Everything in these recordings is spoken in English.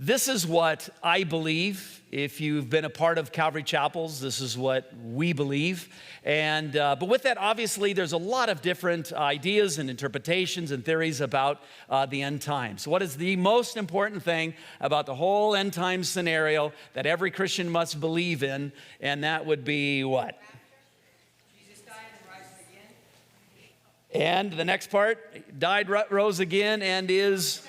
This is what I believe. If you've been a part of Calvary Chapels, this is what we believe. And but with that, obviously, there's a lot of different ideas and interpretations and theories about the end times. What is the most important thing about the whole end time scenario that every Christian must believe in? And that would be what? Jesus died and rose again. And the next part, died, rose again, and is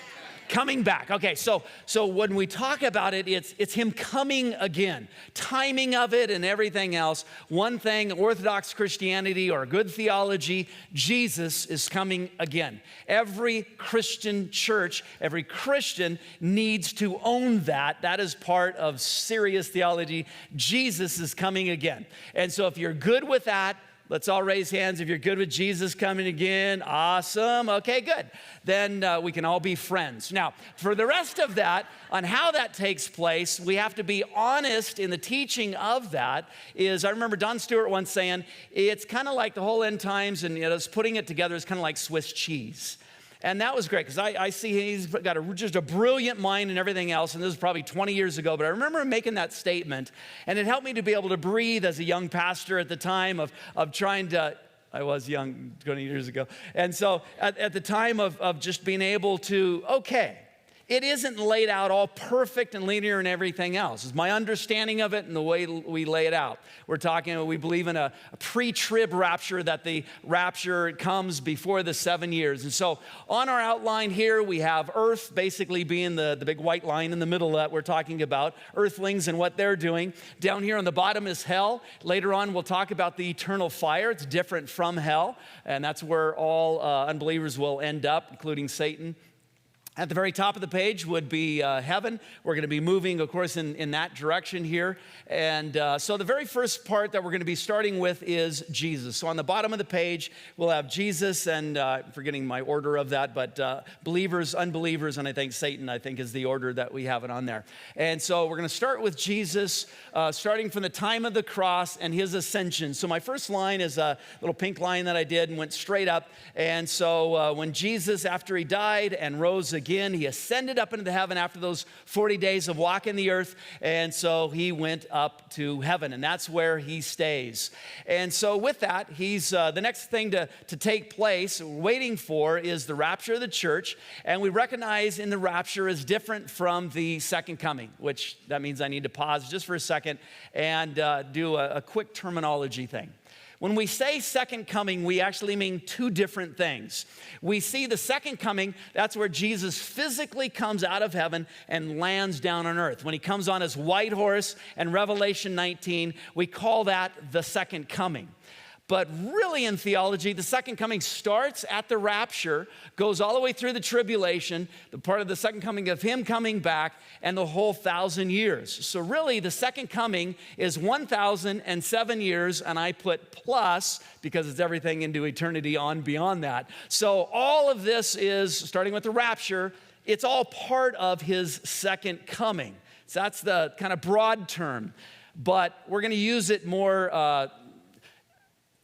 coming back. Okay, so when we talk about it, it's him coming again. Timing of it and everything else. One thing, Orthodox Christianity or good theology, Jesus is coming again. Every Christian church, every Christian needs to own that. That is part of serious theology. Jesus is coming again. And so if you're good with that, let's all raise hands. If you're good with Jesus coming again, awesome. Okay, good. Then we can all be friends. Now, for the rest of that, on how that takes place, we have to be honest in the teaching of that. I remember Don Stewart once saying, it's kind of like the whole end times, and putting it together is kind of like Swiss cheese. And that was great because I see he's got just a brilliant mind and everything else. And this was probably 20 years ago. But I remember him making that statement. And it helped me to be able to breathe as a young pastor at the time of trying to, I was young 20 years ago. And so at the time of just being able to, okay, it isn't laid out all perfect and linear and everything else. It's my understanding of it and the way we lay it out. We believe in a pre-trib rapture, that the rapture comes before the 7 years. And so on our outline here, we have Earth basically being the big white line in the middle that we're talking about, earthlings and what they're doing. Down here on the bottom is hell. Later on, we'll talk about the eternal fire. It's different from hell, and that's where all unbelievers will end up, including Satan. At the very top of the page would be heaven. We're going to be moving, of course, in that direction here. And so the very first part that we're going to be starting with is Jesus. So on the bottom of the page, we'll have Jesus, and forgetting my order of that, but believers, unbelievers, and I think Satan, is the order that we have it on there. And so we're going to start with Jesus, starting from the time of the cross and his ascension. So my first line is a little pink line that I did and went straight up. And so when Jesus, after he died and rose again, he ascended up into the heaven after those 40 days of walking the earth, and so he went up to heaven, and that's where he stays. And so with that, he's the next thing to take place, waiting for, is the rapture of the church, and we recognize in the rapture is different from the second coming, which that means I need to pause just for a second and do a quick terminology thing. When we say second coming, we actually mean two different things. We see the second coming, that's where Jesus physically comes out of heaven and lands down on earth. When he comes on his white horse in Revelation 19, we call that the second coming. But really in theology, the second coming starts at the rapture, goes all the way through the tribulation, the part of the second coming of him coming back, and the whole 1,000 years. So really, the second coming is 1,007 years, and I put plus because it's everything into eternity on beyond that. So all of this is, starting with the rapture, it's all part of his second coming. So that's the kind of broad term. But we're going to use it more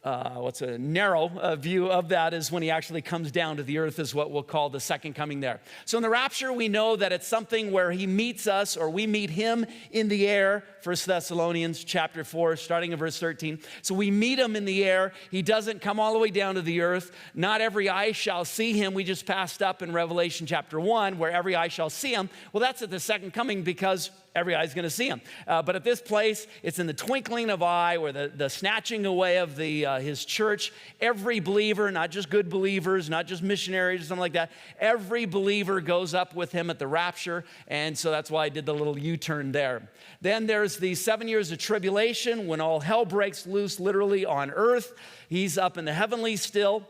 what's a narrow view of that is when he actually comes down to the earth is what we'll call the second coming there. So in the rapture, we know that it's something where he meets us or we meet him in the air. 1 Thessalonians chapter 4, starting in verse 13. So we meet him in the air. He doesn't come all the way down to the earth. Not every eye shall see him. We just passed up in Revelation chapter 1 where every eye shall see him. Well, that's at the second coming because every eye is going to see him. But at this place, it's in the twinkling of an eye, where the snatching away of his church. Every believer, not just good believers, not just missionaries or something like that, every believer goes up with him at the rapture. And so that's why I did the little U-turn there. Then there's the 7 years of tribulation when all hell breaks loose literally on earth. He's up in the heavenlies still.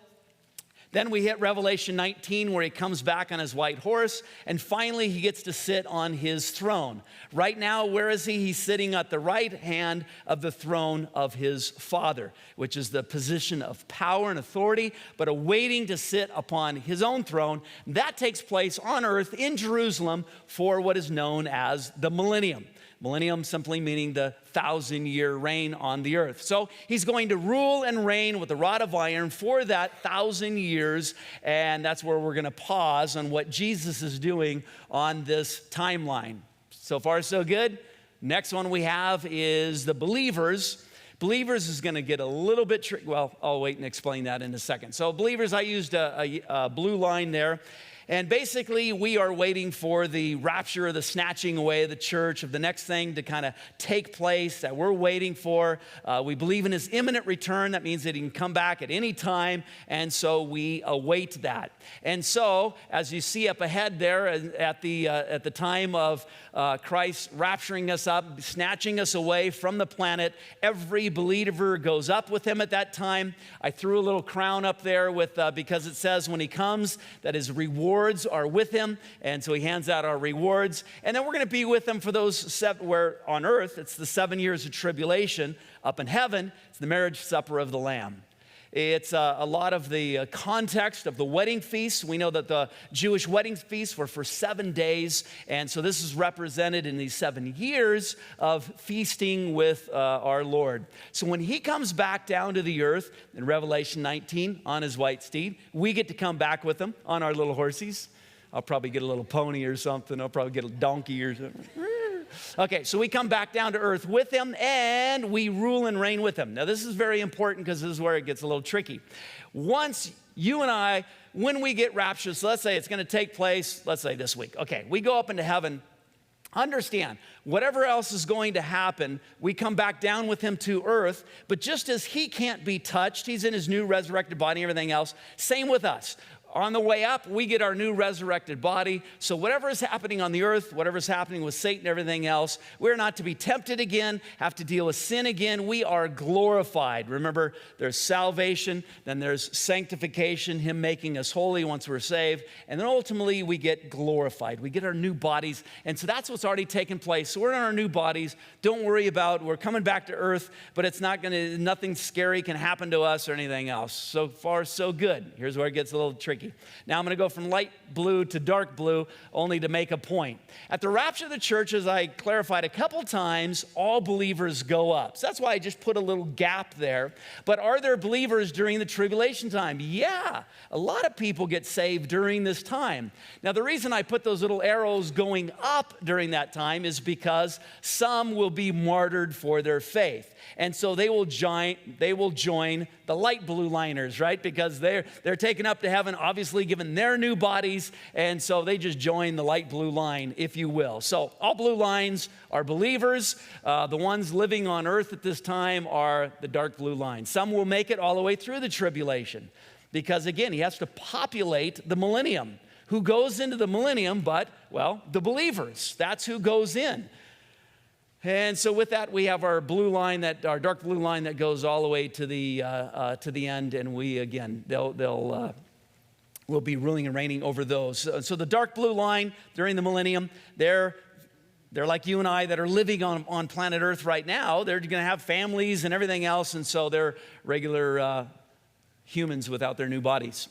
Then we hit Revelation 19 where he comes back on his white horse, and finally he gets to sit on his throne. Right now, where is he? He's sitting at the right hand of the throne of his Father, which is the position of power and authority, but awaiting to sit upon his own throne. That takes place on earth in Jerusalem for what is known as the Millennium. Millennium simply meaning the 1,000-year reign on the earth. So he's going to rule and reign with a rod of iron for that 1,000 years, and that's where we're going to pause on what Jesus is doing on this timeline. So far, so good. Next one we have is the believers. Believers is going to get a little bit tricky. Well, I'll wait and explain that in a second. So believers, I used a blue line there. And basically, we are waiting for the rapture or the snatching away of the church, of the next thing to kind of take place that we're waiting for. We believe in his imminent return. That means that he can come back at any time. And so we await that. And so, as you see up ahead there at the time of Christ rapturing us up, snatching us away from the planet, every believer goes up with him at that time. I threw a little crown up there because it says when he comes that his rewards are with him, and so he hands out our rewards, and then we're going to be with him for those where on earth it's the 7 years of tribulation. Up in heaven, it's the marriage supper of the Lamb. It's a lot of the context of the wedding feast. We know that the Jewish wedding feasts were for 7 days, and so this is represented in these 7 years of feasting with our Lord. So when he comes back down to the earth in Revelation 19 on his white steed, we get to come back with him on our little horsies. I'll probably get a little pony or something. I'll probably get a donkey or something. Okay, so we come back down to earth with him, and we rule and reign with him. Now, this is very important because this is where it gets a little tricky. Once you and I, when we get raptured, so let's say it's going to take place, let's say this week. Okay, we go up into heaven. Understand, whatever else is going to happen, we come back down with him to earth, but just as he can't be touched, he's in his new resurrected body and everything else, same with us. On the way up, we get our new resurrected body. So whatever is happening on the earth, whatever is happening with Satan, everything else, we're not to be tempted again, have to deal with sin again. We are glorified. Remember, there's salvation, then there's sanctification, him making us holy once we're saved, and then ultimately we get glorified. We get our new bodies, and so that's what's already taken place. So we're in our new bodies. Don't worry about, we're coming back to earth, but it's not going to, nothing scary can happen to us or anything else. So far, so good. Here's where it gets a little tricky. Now I'm going to go from light blue to dark blue only to make a point. At the rapture of the church, as I clarified a couple times, all believers go up. So that's why I just put a little gap there. But are there believers during the tribulation time? Yeah, a lot of people get saved during this time. Now the reason I put those little arrows going up during that time is because some will be martyred for their faith. And so they will join the light blue liners, right? Because they're taken up to heaven, obviously given their new bodies, and so they just join the light blue line, if you will. So all blue lines are believers. The ones living on earth at this time are the dark blue line. Some will make it all the way through the tribulation because, again, he has to populate the millennium. Who goes into the millennium but, well, the believers. That's who goes in. And so with that, we have our blue line, our dark blue line that goes all the way to the end, and we'll be ruling and reigning over those. So the dark blue line during the millennium, they're like you and I that are living on planet Earth right now. They're going to have families and everything else, and so they're regular humans without their new bodies.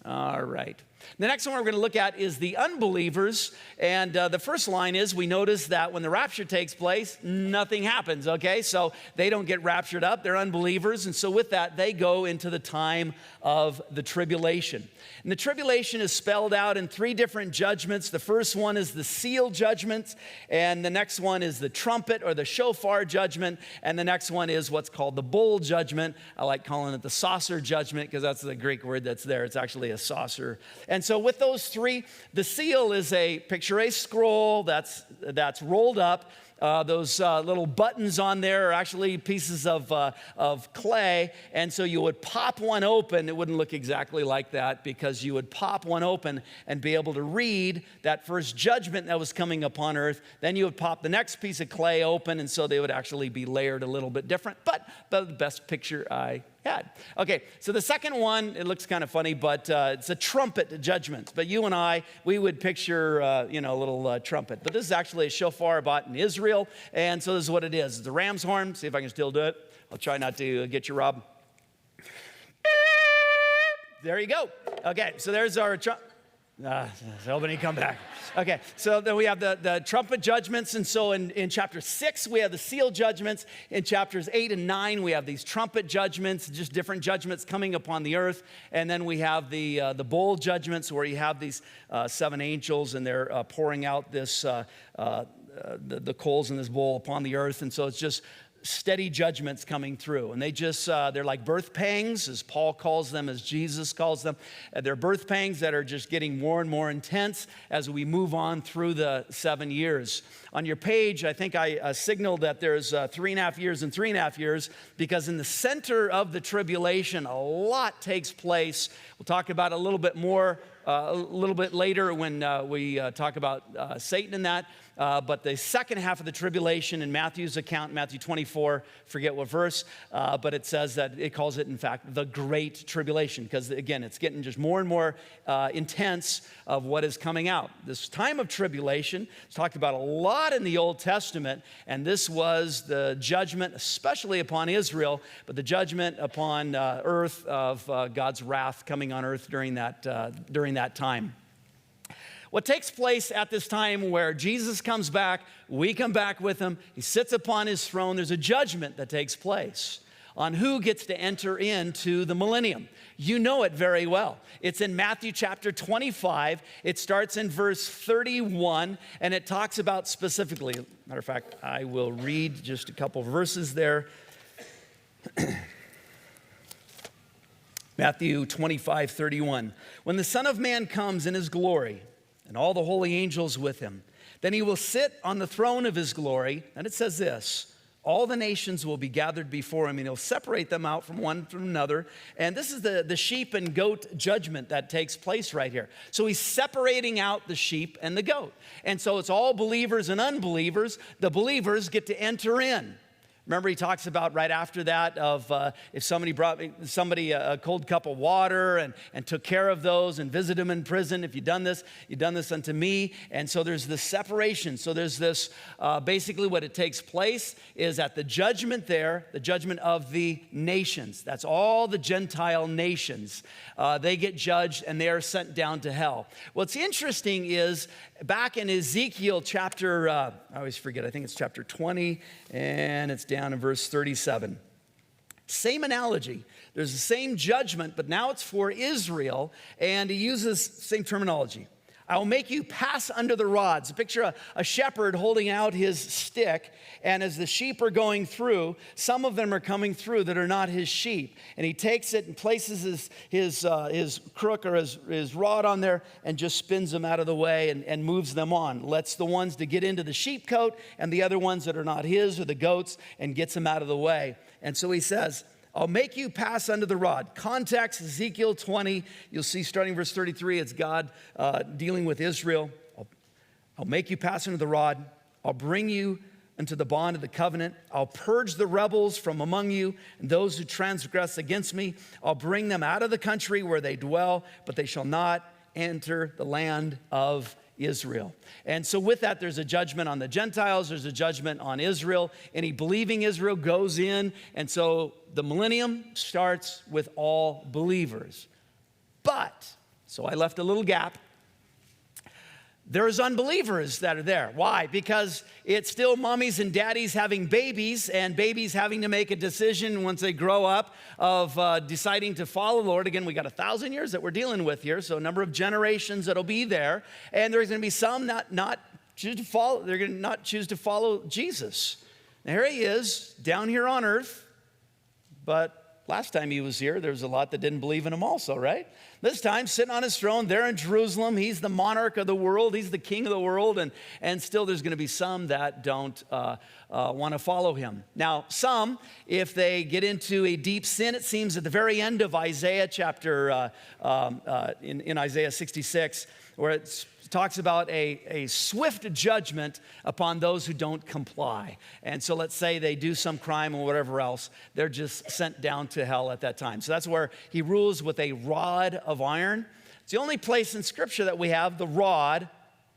All right. The next one we're going to look at is the unbelievers. And the first line is we notice that when the rapture takes place, nothing happens, okay? So they don't get raptured up. They're unbelievers. And so with that, they go into the time of the tribulation. And the tribulation is spelled out in 3 different judgments. The first one is the seal judgment. And the next one is the trumpet or the shofar judgment. And the next one is what's called the bowl judgment. I like calling it the saucer judgment because that's the Greek word that's there. It's actually a saucer. And so with those 3, the seal is picture a scroll that's rolled up. Those little buttons on there are actually pieces of clay, and so you would pop one open. It wouldn't look exactly like that because you would pop one open and be able to read that first judgment that was coming upon earth. Then you would pop the next piece of clay open, and so they would actually be layered a little bit different, but the best picture I had. Okay, so the second one, it looks kind of funny, but it's a trumpet judgment. But you and I, we would picture, a little trumpet. But this is actually a shofar bought in Israel, and so this is what it is. It's a ram's horn. See if I can still do it. I'll try not to get you, Rob. There you go. Okay, so there's our trumpet. Nobody come back. Okay, so then we have the trumpet judgments. And so in chapter 6, we have the seal judgments. In chapters 8 and 9, we have these trumpet judgments, just different judgments coming upon the earth. And then we have the bowl judgments, where you have these 7 angels, and they're pouring out this the coals in this bowl upon the earth. And so it's just steady judgments coming through. And they just, they're like birth pangs, as Paul calls them, as Jesus calls them. They're birth pangs that are just getting more and more intense as we move on through the 7 years. On your page, I think I signaled that there's 3.5 years and 3.5 years, because in the center of the tribulation, a lot takes place. We'll talk about it a little bit more a little bit later when we talk about Satan and that. But the second half of the tribulation in Matthew's account, Matthew 24, forget what verse, but it says that it calls it, in fact, the Great Tribulation, because, again, it's getting just more and more intense of what is coming out. This time of tribulation is talked about a lot in the Old Testament, and this was the judgment, especially upon Israel, but the judgment upon earth of God's wrath coming on earth during that time. What takes place at this time where Jesus comes back, we come back with him, he sits upon his throne, there's a judgment that takes place on who gets to enter into the millennium. You know it very well. It's in Matthew chapter 25. It starts in verse 31, and it talks about specifically, matter of fact, I will read just a couple verses there. Matthew 25:31. When the Son of Man comes in his glory, and all the holy angels with him, then he will sit on the throne of his glory. And it says this: all the nations will be gathered before him, and he'll separate them out from one from another. And this is the sheep and goat judgment that takes place right here. So he's separating out the sheep and the goat. And so it's all believers and unbelievers. The believers get to enter in. Remember, he talks about right after that of if somebody brought somebody a cold cup of water and took care of those and visited them in prison. If you've done this unto me. And so there's this separation. So there's this, basically what it takes place is at the judgment there, the judgment of the nations. That's all the Gentile nations. They get judged and they are sent down to hell. What's interesting is back in Ezekiel chapter, I always forget, I think it's chapter 20, and it's down in verse 37. Same analogy. There's the same judgment, but now it's for Israel, and he uses the same terminology. I will make you pass under the rods. Picture a shepherd holding out his stick, and as the sheep are going through, some of them are coming through that are not his sheep. And he takes it and places his crook or his rod on there and just spins them out of the way and moves them on. Lets the ones to get into the sheepcote and the other ones that are not his or the goats, and gets them out of the way. And so he says, I'll make you pass under the rod. Context, Ezekiel 20. You'll see starting verse 33, it's God dealing with Israel. I'll make you pass under the rod. I'll bring you into the bond of the covenant. I'll purge the rebels from among you and those who transgress against me. I'll bring them out of the country where they dwell, but they shall not enter the land of Israel. And so with that, there's a judgment on the Gentiles, there's a judgment on Israel. Any believing Israel goes in, and so the millennium starts with all believers. But, so I left a little gap. There's unbelievers that are there. Why? Because it's still mommies and daddies having babies, and babies having to make a decision once they grow up of deciding to follow the Lord. Again, we got 1,000 years that we're dealing with here, so a number of generations that'll be there. And there's going to be some not choose to follow. They're going to not choose to follow Jesus. Now here he is down here on earth, but last time he was here, there was a lot that didn't believe in him also, right? This time, sitting on his throne there in Jerusalem, he's the monarch of the world, he's the king of the world, and still there's going to be some that don't want to follow him. Now, some, if they get into a deep sin, it seems at the very end of Isaiah chapter, in Isaiah 66, where it talks about a swift judgment upon those who don't comply. And so let's say they do some crime or whatever else, they're just sent down to hell at that time. So that's where he rules with a rod of iron. It's the only place in Scripture that we have the rod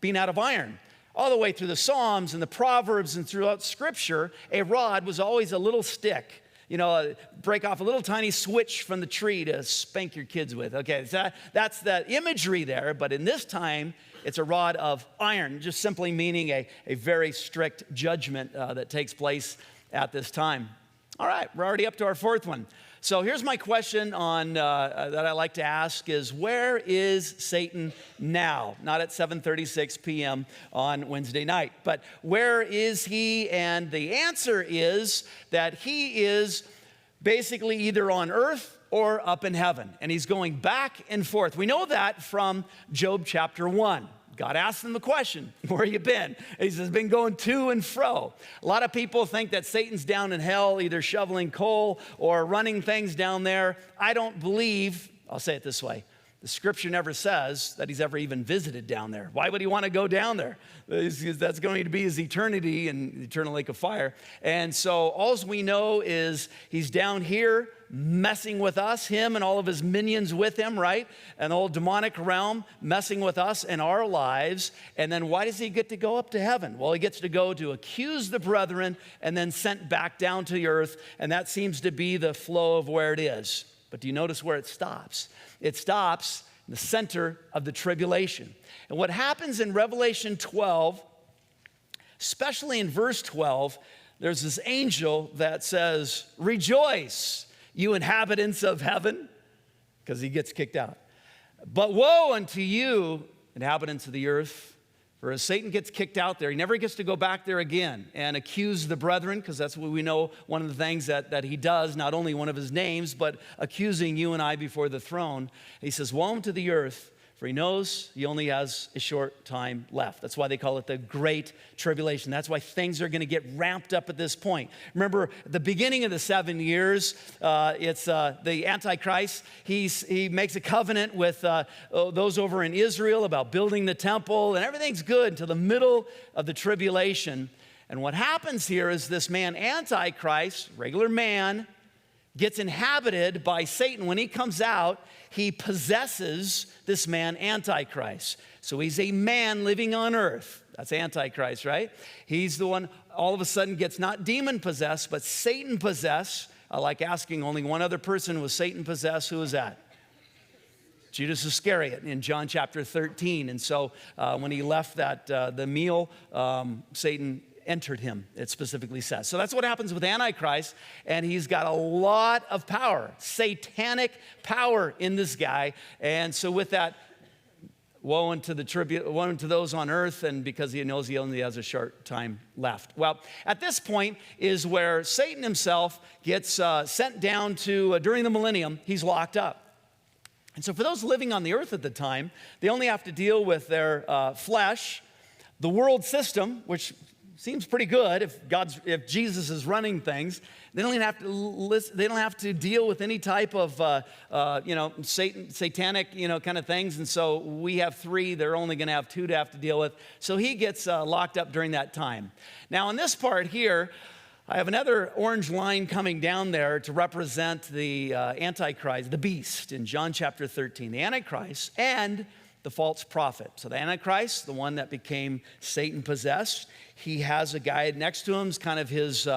being out of iron. All the way through the Psalms and the Proverbs and throughout Scripture, a rod was always a little stick break off a little tiny switch from the tree to spank your kids with. Okay, so that's the imagery there, but in this time, it's a rod of iron, just simply meaning a very strict judgment that takes place at this time. All right, we're already up to our fourth one. So here's my question on that I like to ask is, where is Satan now? Not at 7:36 p.m. on Wednesday night, but where is he? And the answer is that he is basically either on earth or up in heaven, and he's going back and forth. We know that from Job chapter 1. God asked him the question, where you been? He says, been going to and fro. A lot of people think that Satan's down in hell, either shoveling coal or running things down there. I don't believe, I'll say it this way, the scripture never says that he's ever even visited down there. Why would he want to go down there? That's going to be his eternity in the eternal lake of fire. And so all we know is he's down here messing with us, him and all of his minions with him, right? An old demonic realm messing with us and our lives. And then why does he get to go up to heaven? Well, he gets to go to accuse the brethren and then sent back down to the earth. And that seems to be the flow of where it is. But do you notice where it stops? It stops in the center of the tribulation. And what happens in Revelation 12, especially in verse 12, there's this angel that says, rejoice, you inhabitants of heaven, because he gets kicked out. But woe unto you, inhabitants of the earth, for as Satan gets kicked out there, he never gets to go back there again and accuse the brethren, because that's what we know, one of the things that he does, not only one of his names, but accusing you and I before the throne. He says, woe unto the earth, for he knows he only has a short time left. That's why they call it the Great Tribulation. That's why things are going to get ramped up at this point. Remember, at the beginning of the 7 years, it's the Antichrist. He makes a covenant with those over in Israel about building the temple, and everything's good until the middle of the tribulation. And what happens here is this man, Antichrist, regular man, gets inhabited by Satan. When he comes out, he possesses this man, Antichrist. So he's a man living on earth. That's Antichrist, right? He's the one all of a sudden gets not demon possessed, but Satan possessed. I like asking, only one other person was Satan possessed. Who was that? Judas Iscariot in John chapter 13. And so when he left the meal, Satan entered him, it specifically says. So that's what happens with Antichrist, and he's got a lot of power, satanic power in this guy. And so with that, woe unto those on earth, and because he knows he only has a short time left. Well, at this point is where Satan himself gets sent down to, during the millennium, he's locked up. And so for those living on the earth at the time, they only have to deal with their flesh, the world system, which seems pretty good if Jesus is running things. They don't have to deal with any type of satanic kind of things. And so we have 3. They're only going to have 2 to have to deal with. So he gets locked up during that time. Now in this part here, I have another orange line coming down there to represent the Antichrist, the beast, in John chapter 13. The Antichrist and the false prophet. So the Antichrist, the one that became Satan possessed, he has a guy next to him, is kind of his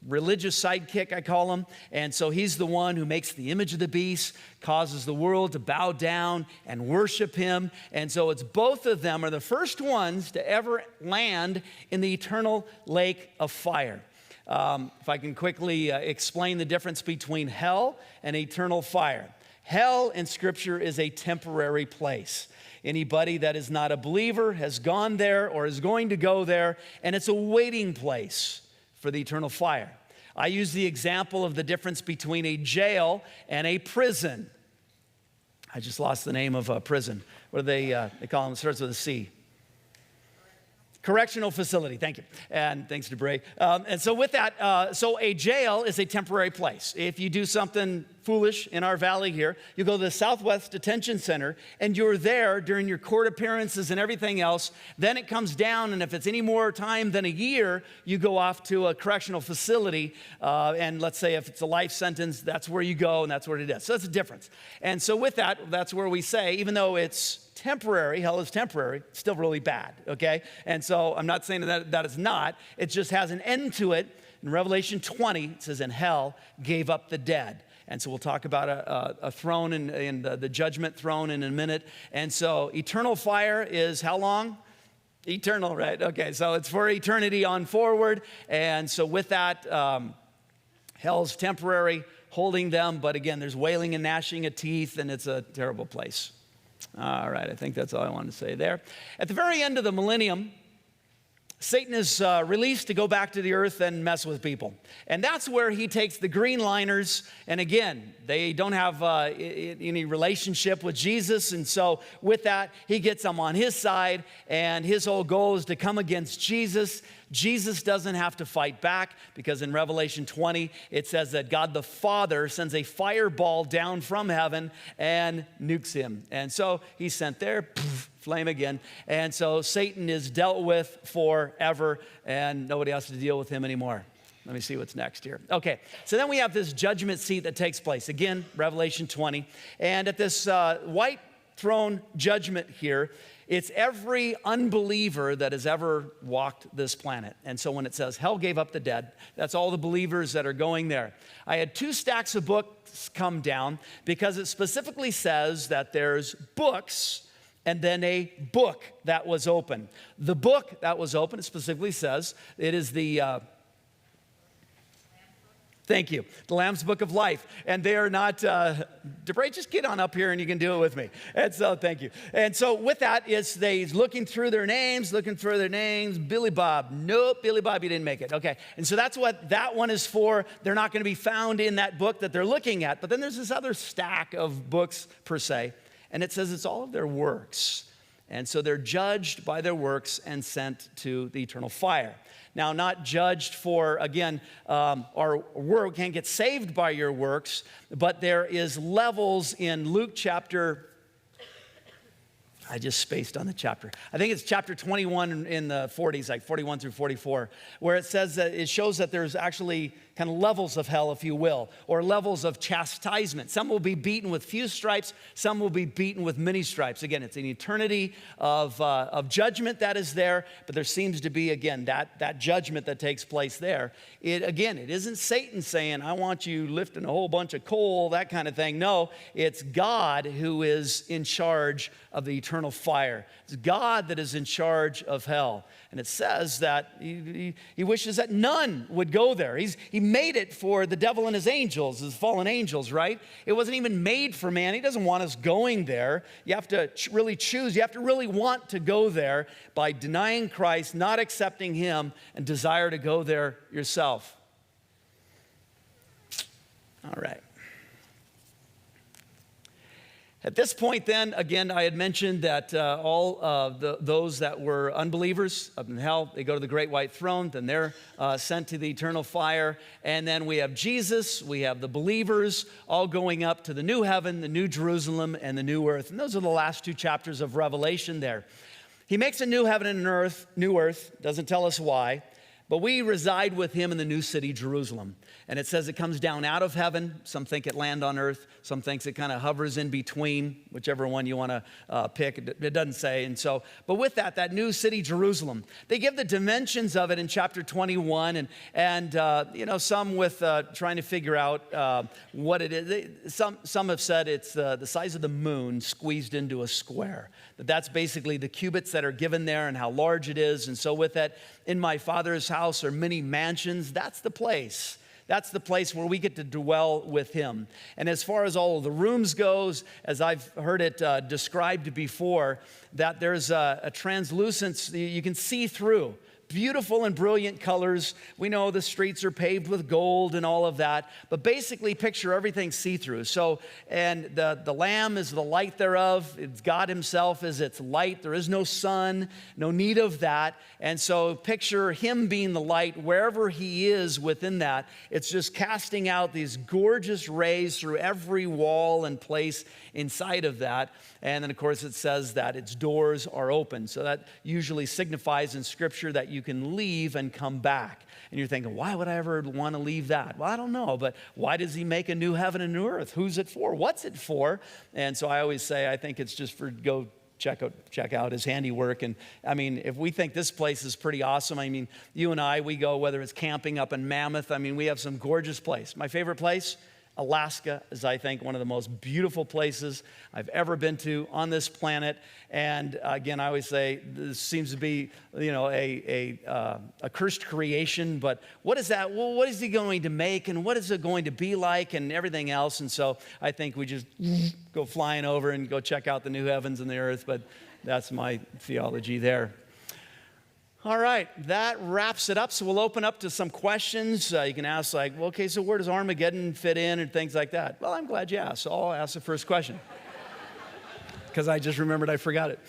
religious sidekick, I call him. And so he's the one who makes the image of the beast, causes the world to bow down and worship him. And so it's both of them are the first ones to ever land in the eternal lake of fire. If I can quickly explain the difference between hell and eternal fire. Hell in Scripture is a temporary place. Anybody that is not a believer has gone there or is going to go there, and it's a waiting place for the eternal fire. I use the example of the difference between a jail and a prison. I just lost the name of a prison. What do they call them? It starts with a C. Correctional facility, thank you. And thanks to Bray. And so with that, so a jail is a temporary place. If you do something Foolish in our valley here. You go to the Southwest Detention Center, and you're there during your court appearances and everything else. Then it comes down, and if it's any more time than a year, you go off to a correctional facility. And let's say if it's a life sentence, that's where you go, and that's what it is. So that's a difference. And so with that, that's where we say, even though it's temporary, hell is temporary, it's still really bad, okay? And so I'm not saying that it's not. It just has an end to it. In Revelation 20, it says, and hell gave up the dead. And so we'll talk about a throne and the judgment throne in a minute. And so eternal fire is how long? Eternal, right? Okay, so it's for eternity on forward. And so with that, hell's temporary, holding them. But again, there's wailing and gnashing of teeth, and it's a terrible place. All right, I think that's all I wanted to say there. At the very end of the millennium, Satan is released to go back to the earth and mess with people. And that's where he takes the green liners. And again, they don't have any relationship with Jesus. And so with that, he gets them on his side. And his whole goal is to come against Jesus. Jesus doesn't have to fight back because in Revelation 20, it says that God the Father sends a fireball down from heaven and nukes him. And so he's sent there, poof, flame again. And so Satan is dealt with forever and nobody has to deal with him anymore. Let me see what's next here. Okay, so then we have this judgment seat that takes place. Again, Revelation 20. And at this white throne judgment here, it's every unbeliever that has ever walked this planet. And so when it says hell gave up the dead, that's all the believers that are going there. I had 2 stacks of books come down because it specifically says that there's books and then a book that was open. The book that was open, it specifically says, it is the... Thank you. The Lamb's Book of Life. And they are not, Debray, just get on up here and you can do it with me. And so, thank you. And so with that, it's they looking through their names. Billy Bob. Nope, Billy Bob, you didn't make it. Okay. And so that's what that one is for. They're not going to be found in that book that they're looking at. But then there's this other stack of books per se. And it says it's all of their works. And so they're judged by their works and sent to the eternal fire. Now, not judged for, again, our work can't get saved by your works, but there is levels in Luke chapter, I just spaced on the chapter. I think it's chapter 21 in the 40s, like 41 through 44, where it says that it shows that there's actually kind of levels of hell, if you will, or levels of chastisement. Some will be beaten with few stripes. Some will be beaten with many stripes. Again, it's an eternity of judgment that is there, but there seems to be, again, that judgment that takes place there. It isn't Satan saying, I want you lifting a whole bunch of coal, that kind of thing. No, it's God who is in charge of the eternal fire. It's God that is in charge of hell. And it says that he wishes that none would go there. He made it for the devil and his angels, his fallen angels, right? It wasn't even made for man. He doesn't want us going there. You have to really choose. You have to really want to go there by denying Christ, not accepting him, and desire to go there yourself. All right. At this point then, again, I had mentioned that all those that were unbelievers up in hell, they go to the great white throne, then they're sent to the eternal fire. And then we have Jesus, we have the believers all going up to the new heaven, the new Jerusalem, and the new earth. And those are the last 2 chapters of Revelation there. He makes a new heaven and new earth, doesn't tell us why, but we reside with him in the new city, Jerusalem. And it says it comes down out of heaven. Some think it lands on earth. Some thinks it kind of hovers in between, whichever one you want to pick. It doesn't say. And so, but with that new city, Jerusalem, they give the dimensions of it in chapter 21. And some with trying to figure out what it is. Some have said it's the size of the moon squeezed into a square. That's basically the cubits that are given there and how large it is. And so with that, in my Father's house are many mansions. That's the place. That's the place where we get to dwell with him. And as far as all of the rooms goes, as I've heard it described before, that there's a translucence, you can see through beautiful and brilliant colors. We know the streets are paved with gold and all of that, but basically picture everything see-through. So, and the Lamb is the light thereof. It's God himself is its light. There is no sun, no need of that. And so picture him being the light wherever he is within that. It's just casting out these gorgeous rays through every wall and place inside of that. And then, of course, it says that its doors are open. So that usually signifies in Scripture that you can leave and come back. And you're thinking, why would I ever want to leave that? Well, I don't know, but why does he make a new heaven and new earth? Who's it for? What's it for? And so I always say, I think it's just for go check out his handiwork. And I mean, if we think this place is pretty awesome, I mean, you and I, we go, whether it's camping up in Mammoth, I mean, we have some gorgeous place. My favorite place? Alaska is, I think, one of the most beautiful places I've ever been to on this planet. And again, I always say this seems to be, you know, a cursed creation. But what is that? Well, what is he going to make, and what is it going to be like, and everything else? And so I think we just go flying over and go check out the new heavens and the earth. But that's my theology there. All right, that wraps it up. So we'll open up to some questions. You can ask like, well, okay, so where does Armageddon fit in and things like that? Well, I'm glad you asked. So I'll ask the first question because I just remembered I forgot it.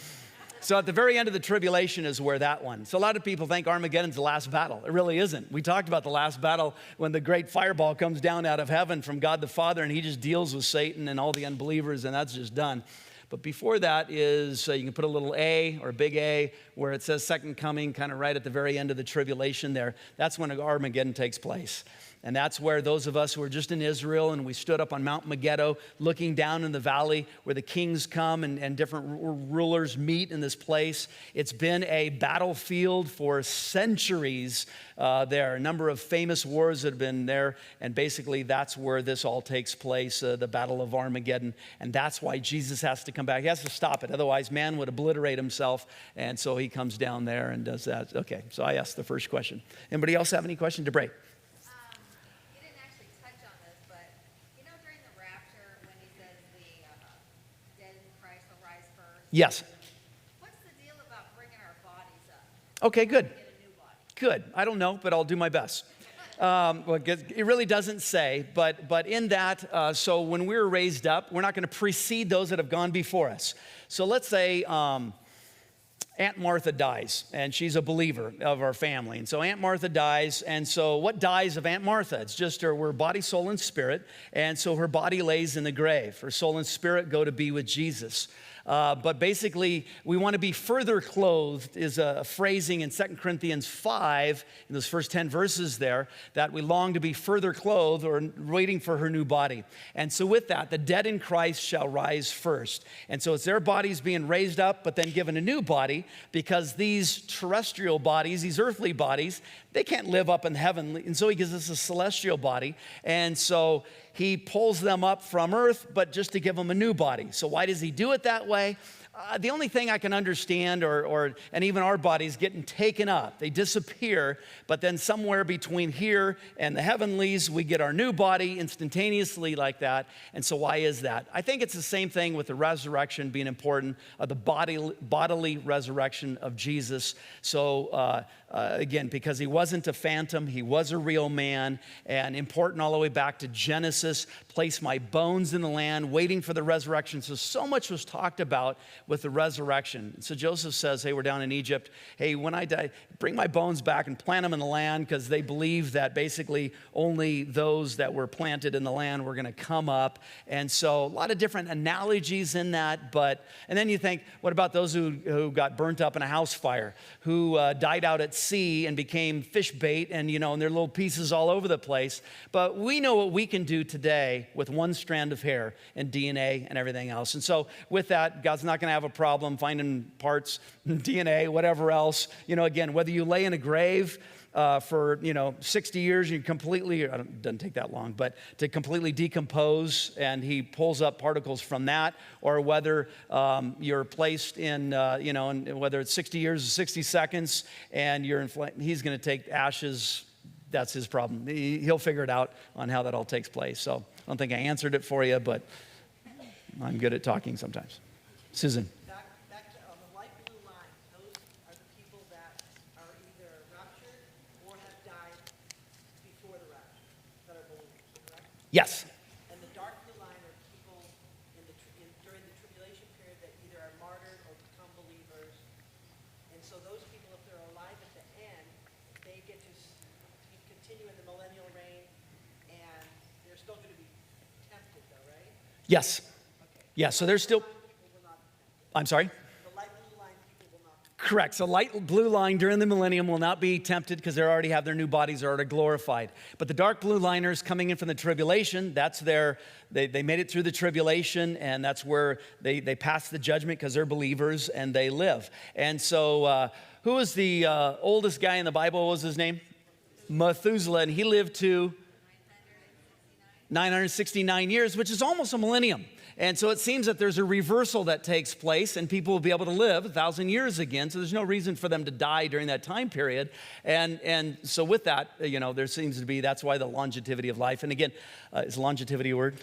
So at the very end of the tribulation is where that one. So a lot of people think Armageddon's the last battle. It really isn't. We talked about the last battle when the great fireball comes down out of heaven from God the Father, and he just deals with Satan and all the unbelievers, and that's just done. But before that is, you can put a little A or a big A where it says second coming, kind of right at the very end of the tribulation there. That's when Armageddon takes place. And that's where those of us who were just in Israel and we stood up on Mount Megiddo looking down in the valley where the kings come and different rulers meet in this place. It's been a battlefield for centuries there. A number of famous wars that have been there. And basically that's where this all takes place, the Battle of Armageddon. And that's why Jesus has to come back. He has to stop it. Otherwise, man would obliterate himself. And so he comes down there and does that. Okay, so I asked the first question. Anybody else have any question? DeBray. Yes. What's the deal about bringing our bodies up? Okay, good. Get a new body. Good. I don't know, but I'll do my best. Well, it really doesn't say, but in that, so when we're raised up, we're not going to precede those that have gone before us. So let's say Aunt Martha dies, and she's a believer of our family. And so Aunt Martha dies, and so what dies of Aunt Martha? It's just her body, soul, and spirit. And so her body lays in the grave. Her soul and spirit go to be with Jesus. But basically, we want to be further clothed is a phrasing in 2 Corinthians 5, in those first 10 verses there, that we long to be further clothed or waiting for her new body. And so with that, the dead in Christ shall rise first. And so it's their bodies being raised up, but then given a new body, because these terrestrial bodies, these earthly bodies, they can't live up in heaven. And so he gives us a celestial body. And so he pulls them up from earth, but just to give them a new body. So why does he do it that way? The only thing I can understand, and even our bodies getting taken up, they disappear, but then somewhere between here and the heavenlies, we get our new body instantaneously like that. And so why is that? I think it's the same thing with the resurrection being important, the bodily resurrection of Jesus. So again, because he wasn't a phantom, he was a real man, and important all the way back to Genesis, place my bones in the land, waiting for the resurrection. So much was talked about with the resurrection. So Joseph says, hey, we're down in Egypt. Hey, when I die, bring my bones back and plant them in the land, because they believe that basically only those that were planted in the land were going to come up. And so a lot of different analogies in that. And then you think, what about those who got burnt up in a house fire, who died out at sea and became fish bait, and and they're little pieces all over the place. But we know what we can do today with one strand of hair and DNA and everything else. And so with that, God's not going to have a problem finding parts, DNA, whatever else. Again, whether you lay in a grave for 60 years, you completely, it doesn't take that long, but to completely decompose, and he pulls up particles from that, or whether you're placed in, and whether it's 60 years or 60 seconds, and he's going to take ashes. That's his problem. He'll figure it out on how that all takes place. So I don't think I answered it for you, but I'm good at talking sometimes. Susan. Back to, on the light blue line, those are the people that are either Yes. Yeah, so there's still, I'm sorry? Correct. So light blue line during the millennium will not be tempted because they already have their new bodies, are already glorified. But the dark blue liners coming in from the tribulation, that's they made it through the tribulation, and that's where they pass the judgment because they're believers and they live. And so who was the oldest guy in the Bible? What was his name? Methuselah, and he lived to 969 years, which is almost a millennium. And so it seems that there's a reversal that takes place, and people will be able to live 1,000 years again. So there's no reason for them to die during that time period. And so with that, there seems to be, that's why the longevity of life. And again, is longevity a word?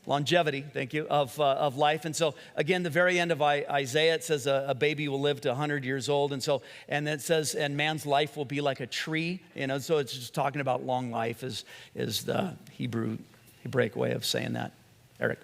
Longevity, thank you, of life. And so again, the very end of Isaiah, it says a baby will live to 100 years old. And then it says, and man's life will be like a tree. So it's just talking about long life is the Hebraic way of saying that. Eric.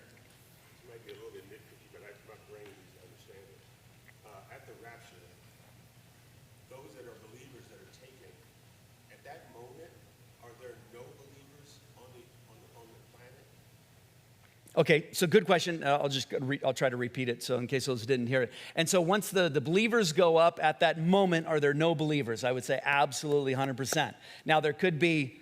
Okay, so good question. I'll try to repeat it, so in case those didn't hear it. And so once the believers go up, at that moment, are there no believers? I would say absolutely 100%. Now, there could be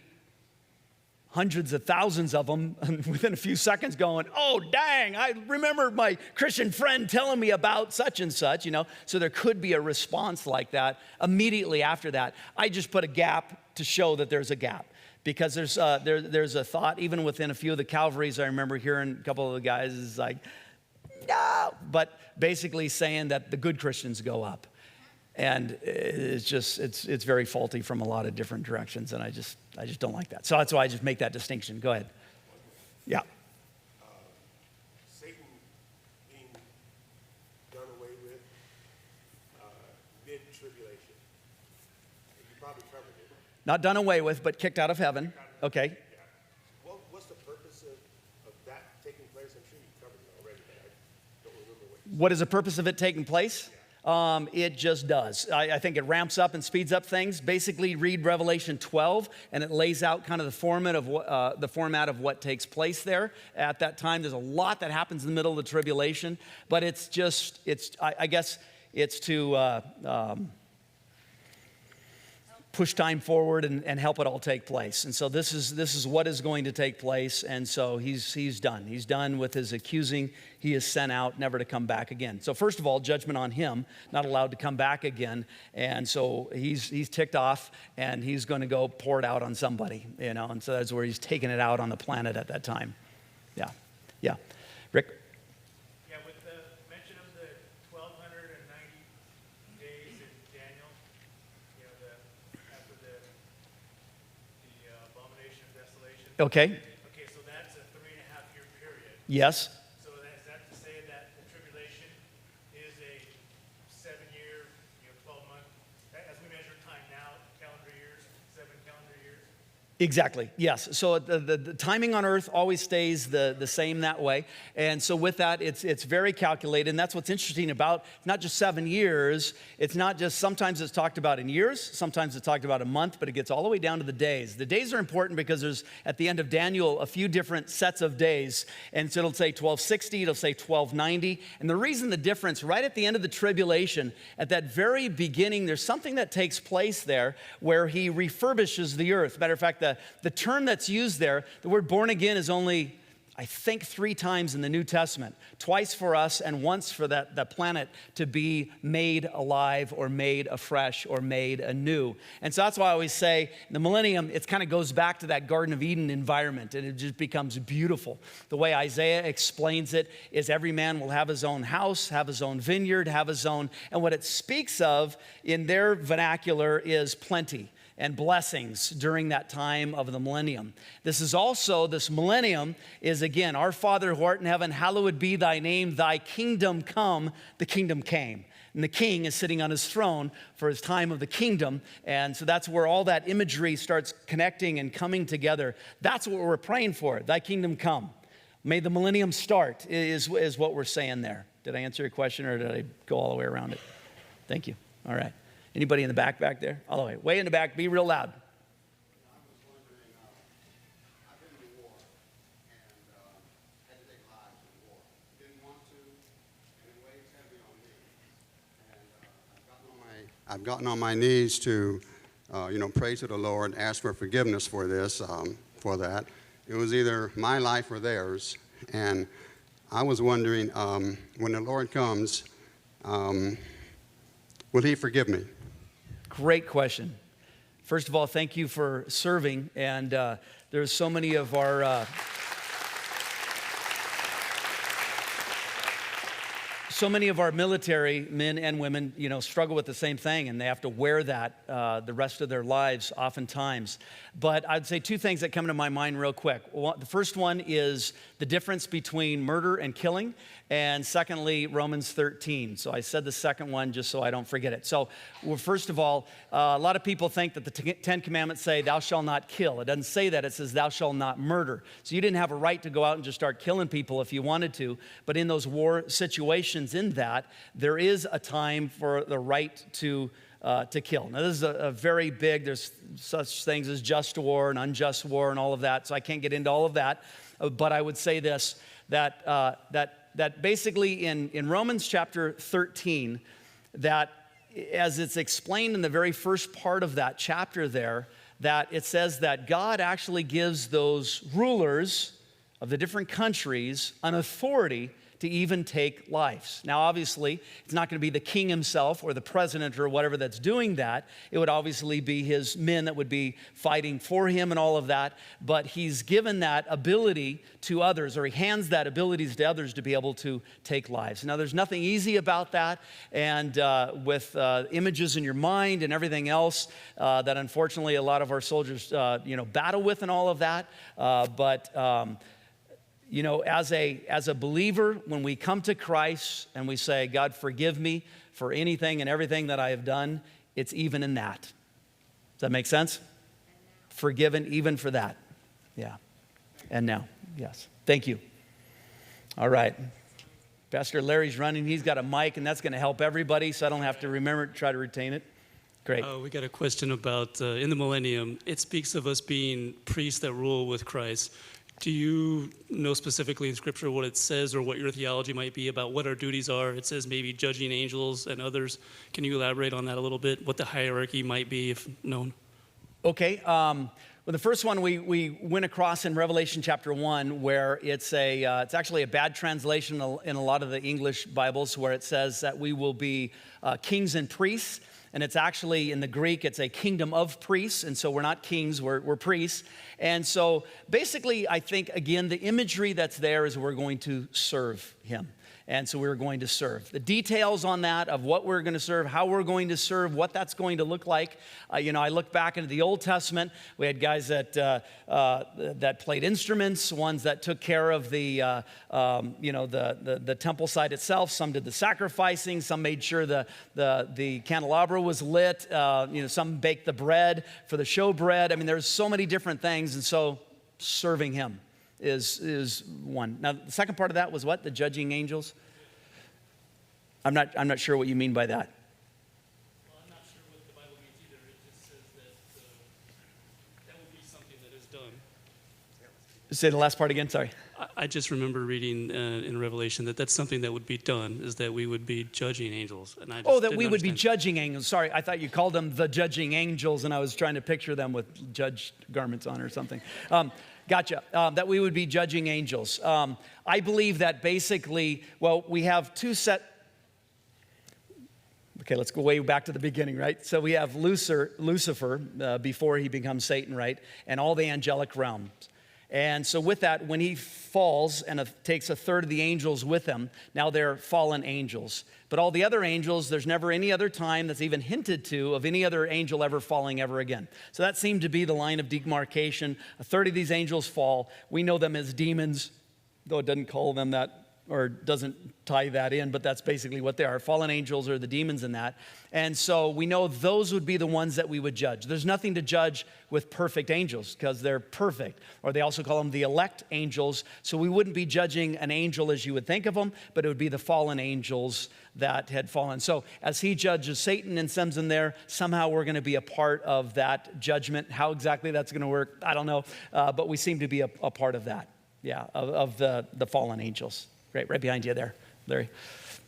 hundreds of thousands of them within a few seconds going, oh, dang, I remember my Christian friend telling me about such and such, So there could be a response like that immediately after that. I just put a gap to show that there's a gap. Because there's a thought, even within a few of the Calvaries, I remember hearing a couple of the guys is like, no, but basically saying that the good Christians go up. And it's very faulty from a lot of different directions, and I just don't like that. So that's why I just make that distinction. Go ahead. Yeah. Satan being done away with mid-tribulation. You probably covered it. Not done away with, but kicked out of heaven. Okay. Yeah. Well, what's the purpose of that taking place? I'm sure you covered it already, but I don't remember what is the purpose of it taking place? Yeah. It just does. I think it ramps up and speeds up things. Basically, read Revelation 12, and it lays out kind of the format of what takes place there at that time. There's a lot that happens in the middle of the tribulation, but I guess it's to push time forward and help it all take place. And so this is what is going to take place. And so he's done. He's done with his accusing. He is sent out, never to come back again. So first of all, judgment on him, not allowed to come back again. And so he's ticked off, and he's going to go pour it out on somebody, And so that's where he's taking it out on the planet at that time. Yeah. Rick? Yeah, with the mention of the 1,290 days in Daniel, after the abomination of desolation. Okay. Okay, so that's a 3.5-year period. Yes. So is that to say that the tribulation is a 7-year, 12-month, as we measure time now, calendar years, 7 calendar years? Exactly, yes. So the timing on earth always stays the same that way. And so with that, it's very calculated. And that's what's interesting about not just 7 years. It's not just, sometimes it's talked about in years, sometimes it's talked about a month, but it gets all the way down to the days. The days are important because there's, at the end of Daniel, a few different sets of days. And so it'll say 1260, it'll say 1290. And the reason the difference, right at the end of the tribulation, at that very beginning, there's something that takes place there where he refurbishes the earth. Matter of fact, the term that's used there, the word born again, is only, I think, 3 times in the New Testament. Twice for us and once for that planet to be made alive or made afresh or made anew. And so that's why I always say the millennium, it kind of goes back to that Garden of Eden environment, and it just becomes beautiful. The way Isaiah explains it is every man will have his own house, have his own vineyard, have his own, and what it speaks of in their vernacular is plenty and blessings during that time of the millennium. This millennium is, again, our Father who art in heaven, hallowed be thy name, thy kingdom come, the kingdom came. And the king is sitting on his throne for his time of the kingdom. And so that's where all that imagery starts connecting and coming together. That's what we're praying for, thy kingdom come. May the millennium start is what we're saying there. Did I answer your question, or did I go all the way around it? Thank you. All right. Anybody in the back there? All the way. Way in the back. Be real loud. I was wondering, I've been in the war and had to take lives I've gotten on my knees to, pray to the Lord, ask for forgiveness for this, for that. It was either my life or theirs. And I was wondering, when the Lord comes, will he forgive me? Great question. First of all, thank you for serving. And there's so many of our... So many of our military men and women, struggle with the same thing, and they have to wear that the rest of their lives oftentimes. But I'd say two things that come to my mind real quick. The first one is the difference between murder and killing, and secondly, Romans 13. So I said the second one just so I don't forget it. So first of all, a lot of people think that the Ten Commandments say, thou shalt not kill. It doesn't say that. It says, thou shalt not murder. So you didn't have a right to go out and just start killing people if you wanted to. But in those war situations, in that, there is a time for the right to kill. Now, this is a very big, there's such things as just war and unjust war and all of that, so I can't get into all of that. But I would say this, that basically in Romans chapter 13, that as it's explained in the very first part of that chapter there, that it says that God actually gives those rulers of the different countries an authority to even take lives. Now, obviously, it's not going to be the king himself or the president or whatever that's doing that. It would obviously be his men that would be fighting for him and all of that. But he's given that ability to others, or he hands that abilities to others to be able to take lives. Now, there's nothing easy about that. And with images in your mind and everything else that unfortunately a lot of our soldiers, battle with and all of that. As a believer, when we come to Christ and we say, God, forgive me for anything and everything that I have done, it's even in that. Does that make sense? Forgiven even for that. Yeah. And now, yes. Thank you. All right. Pastor Larry's running. He's got a mic, and that's going to help everybody, so I don't have to try to retain it. Great. We got a question about, in the Millennium, it speaks of us being priests that rule with Christ. Do you know specifically in Scripture what it says or what your theology might be about what our duties are? It says maybe judging angels and others. Can you elaborate on that a little bit, what the hierarchy might be if known? Okay. Well, the first one we went across in Revelation chapter 1, where it's actually a bad translation in a lot of the English Bibles, where it says that we will be kings and priests. And it's actually, in the Greek, it's a kingdom of priests. And so we're not kings, we're priests. And so basically, I think, again, the imagery that's there is we're going to serve him. And so we're going to serve. The details on that of what we're going to serve, how we're going to serve, what that's going to look like. I look back into the Old Testament. We had guys that played instruments, ones that took care of the temple site itself. Some did the sacrificing. Some made sure the candelabra was lit. Some baked the bread for the showbread. I mean, there's so many different things. And so serving him is one. Now, the second part of that was what? The judging angels? I'm not sure what you mean by that. Well, I'm not sure what the Bible means either. It just says that would be something that is done. Say the last part again, sorry. I just remember reading in Revelation that that's something that would be done, is that we would be judging angels. And that we would be judging angels. Sorry, I thought you called them the judging angels, and I was trying to picture them with judge garments on or something. Gotcha. That we would be judging angels. I believe that basically, we have two set. Okay, let's go way back to the beginning, right? So we have Lucifer before he becomes Satan, right? And all the angelic realms. And so with that, when he falls and takes a third of the angels with him, now they're fallen angels. But all the other angels, there's never any other time that's even hinted to of any other angel ever falling ever again. So that seemed to be the line of demarcation. A third of these angels fall. We know them as demons, though it doesn't call them that or doesn't tie that in, but that's basically what they are. Fallen angels are the demons in that. And so we know those would be the ones that we would judge. There's nothing to judge with perfect angels because they're perfect. Or they also call them the elect angels. So we wouldn't be judging an angel as you would think of them, but it would be the fallen angels that had fallen. So as he judges Satan and sends him there, somehow we're going to be a part of that judgment. How exactly that's going to work, I don't know. But we seem to be a part of that, of the fallen angels. Right behind you there, Larry.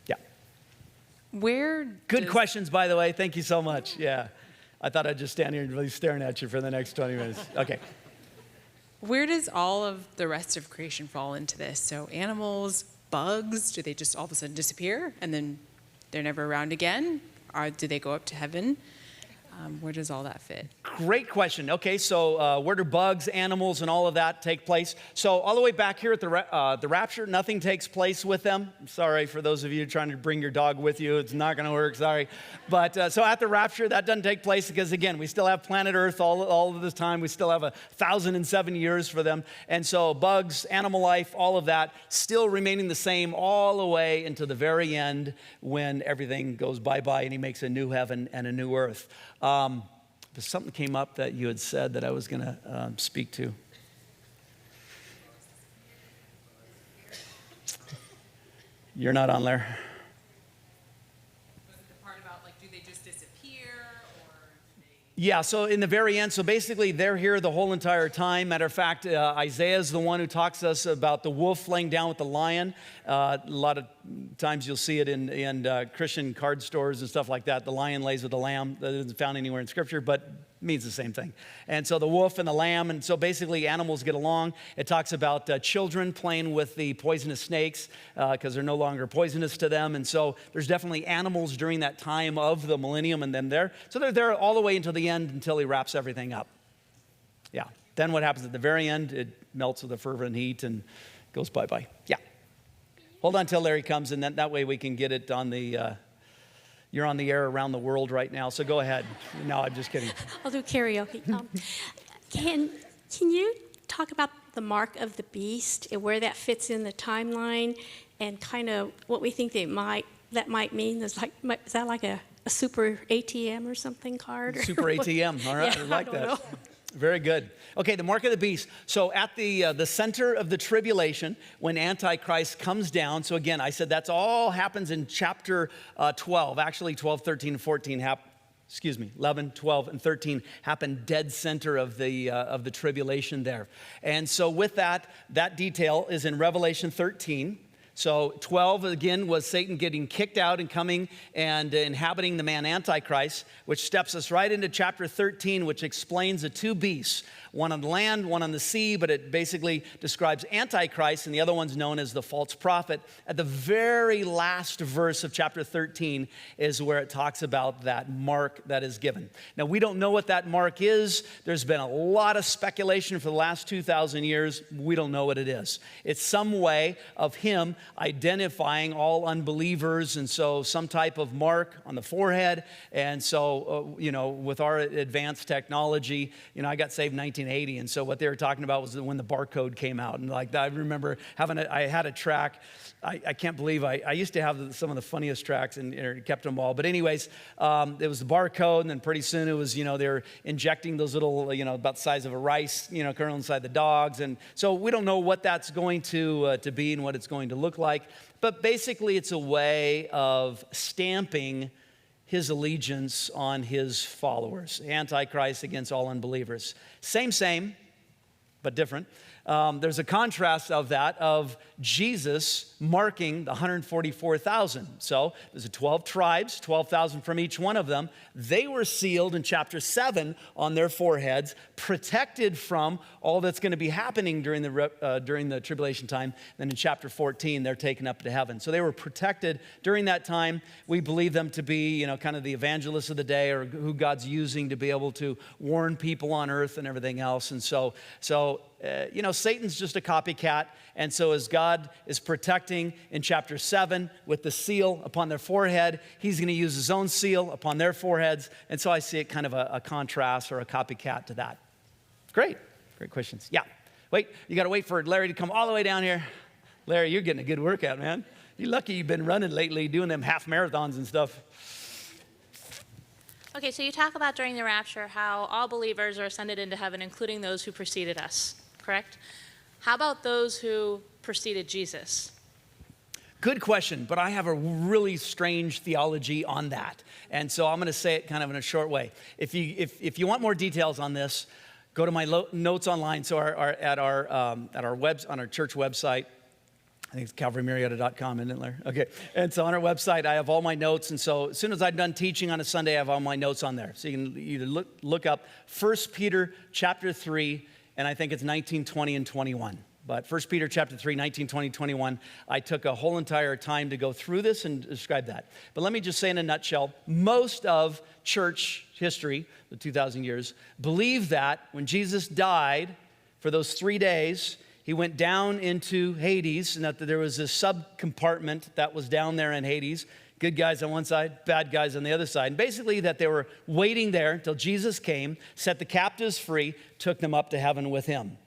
Yeah. Where Good does- questions, by the way. Thank you so much. Yeah. I thought I'd just stand here and really staring at you for the next 20 minutes. Okay. Where does all of the rest of creation fall into this? So animals, bugs, do they just all of a sudden disappear and then they're never around again? Or do they go up to heaven? Where does all that fit? Great question. Okay, so where do bugs, animals, and all of that take place? So all the way back here at the rapture, nothing takes place with them. I'm sorry for those of you trying to bring your dog with you. It's not going to work, sorry. But so at the rapture, that doesn't take place because, again, we still have planet Earth all of this time. We still have 1,007 years for them. And so bugs, animal life, all of that still remaining the same all the way into the very end when everything goes bye-bye and he makes a new heaven and a new earth. Something came up that you had said that I was going to speak to. You're not on there. Was it the part about, like, do they just disappear or Yeah, so in the very end, so basically they're here the whole entire time. Matter of fact, Isaiah is the one who talks to us about the wolf laying down with the lion. A lot of times you'll see it in Christian card stores and stuff like that. The lion lays with the lamb. That isn't found anywhere in Scripture, but means the same thing. And so the wolf and the lamb, and so basically animals get along. It talks about children playing with the poisonous snakes because they're no longer poisonous to them. And so there's definitely animals during that time of the millennium and then there. So they're there all the way until the end until he wraps everything up. Yeah. Then what happens at the very end? It melts with a fervent heat and goes bye-bye. Yeah. Hold on till Larry comes, and that way we can get it on the... You're on the air around the world right now, so go ahead. No, I'm just kidding. I'll do karaoke. Can you talk about the mark of the beast and where that fits in the timeline, and kind of what we think that might mean? Is that like a super ATM or something card? Or Super ATM. All right, Yeah, I like I that. don't know. Very good. Okay, the mark of the beast. So at the center of the tribulation, when Antichrist comes down, so again, I said that's all happens in chapter 12. Actually, 12, 13, and 14 11, 12, and 13 happen dead center of the tribulation there. And so with that detail is in Revelation 13. So 12, again, was Satan getting kicked out and coming and inhabiting the man Antichrist, which steps us right into chapter 13, which explains the two beasts, one on the land, one on the sea, but it basically describes Antichrist, and the other one's known as the false prophet. At the very last verse of chapter 13 is where it talks about that mark that is given. Now, we don't know what that mark is. There's been a lot of speculation for the last 2,000 years. We don't know what it is. It's some way of him identifying all unbelievers, and so some type of mark on the forehead. And so, with our advanced technology, I got saved in 1980, and so what they were talking about was when the barcode came out. And like I remember I had a track. I can't believe I used to have some of the funniest tracks and kept them all. But anyways, it was the barcode, and then pretty soon it was, they were injecting those little, about the size of a rice, kernel inside the dogs. And so we don't know what that's going to be and what it's going to look like. But basically it's a way of stamping his allegiance on his followers. Antichrist against all unbelievers. Same, but different. There's a contrast of that, of Jesus marking the 144,000. So there's 12 tribes, 12,000 from each one of them. They were sealed in chapter 7 on their foreheads, protected from all that's going to be happening during the tribulation time. Then in chapter 14, they're taken up to heaven. So they were protected during that time. We believe them to be, kind of the evangelists of the day, or who God's using to be able to warn people on earth and everything else. And so Satan's just a copycat. And so as God is protecting in chapter 7 with the seal upon their forehead, he's going to use his own seal upon their foreheads. And so I see it kind of a contrast or a copycat to that. Great questions. Yeah. Wait, you got to wait for Larry to come all the way down here. Larry, you're getting a good workout, man. You're lucky you've been running lately, doing them half marathons and stuff. Okay, so you talk about during the rapture how all believers are ascended into heaven, including those who preceded us, correct? How about those who preceded Jesus? Good question, but I have a really strange theology on that. And so I'm going to say it kind of in a short way. If you want more details on this, go to my notes online. So on our church website, I think it's calvarymarietta.com, isn't it, Larry? Okay. And so on our website, I have all my notes. And so as soon as I'm done teaching on a Sunday, I have all my notes on there. So you can either look up 1 Peter chapter 3, and I think it's 19, 20, and 21. But 1 Peter chapter 3, 19, 20, 21, I took a whole entire time to go through this and describe that. But let me just say in a nutshell, most of church history, the 2,000 years, believe that when Jesus died for those 3 days, he went down into Hades, and that there was this sub-compartment that was down there in Hades. Good guys on one side, bad guys on the other side. And basically that they were waiting there until Jesus came, set the captives free, took them up to heaven with him.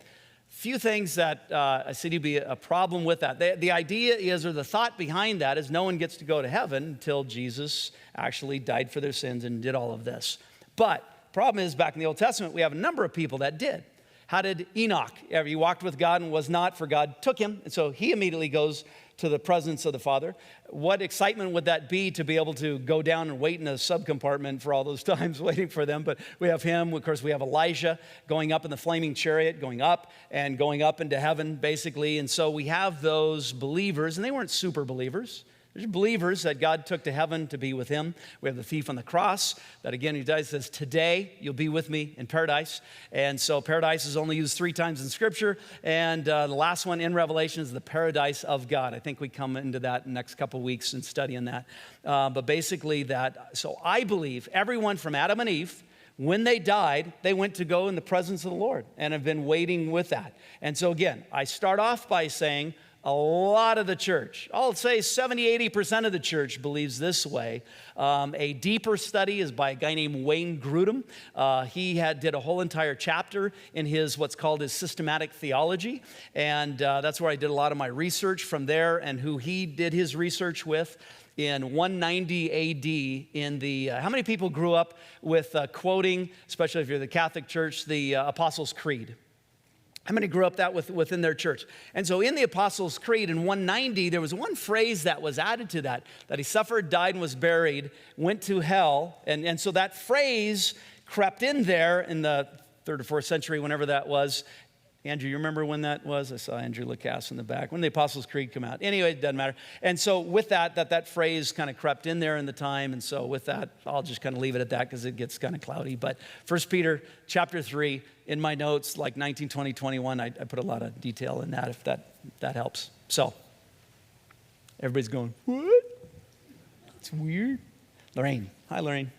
Few things that I see to be a problem with that. The idea is, or the thought behind that is, no one gets to go to heaven until Jesus actually died for their sins and did all of this. But the problem is, back in the Old Testament, we have a number of people that did. How did Enoch? He walked with God and was not, for God took him. And so he immediately goes to the presence of the Father. What excitement would that be to be able to go down and wait in a subcompartment for all those times waiting for them? But we have him. Of course, we have Elijah going up in the flaming chariot, going up into heaven, basically. And so we have those believers, and they weren't super believers. There's believers that God took to heaven to be with him. We have the thief on the cross that, again, he dies, says, today you'll be with me in paradise. And so paradise is only used 3 times in Scripture. And the last one in Revelation is the paradise of God. I think we come into that in the next couple weeks and studying that. But basically so I believe everyone from Adam and Eve, when they died, they went to go in the presence of the Lord and have been waiting with that. And so again, I start off by saying, a lot of the church, I'll say 70-80% of the church believes this way. A deeper study is by a guy named Wayne Grudem. He did a whole entire chapter in what's called his systematic theology. And that's where I did a lot of my research from there, and who he did his research with in 190 AD how many people grew up with quoting, especially if you're the Catholic Church, the Apostles' Creed? How many grew up within their church? And so in the Apostles' Creed in 190, there was one phrase that was added to that he suffered, died, and was buried, went to hell. And so that phrase crept in there in the 3rd or 4th century, whenever that was. Andrew, you remember when that was? I saw Andrew Lacasse in the back. When the Apostles' Creed come out. Anyway, it doesn't matter. And so with that phrase kind of crept in there in the time. And so with that, I'll just kind of leave it at that because it gets kind of cloudy. But 1 Peter chapter 3, in my notes, like 19, 20, 21, I put a lot of detail in that, if that helps. So, everybody's going, what? It's weird. Lorraine. Hi, Lorraine.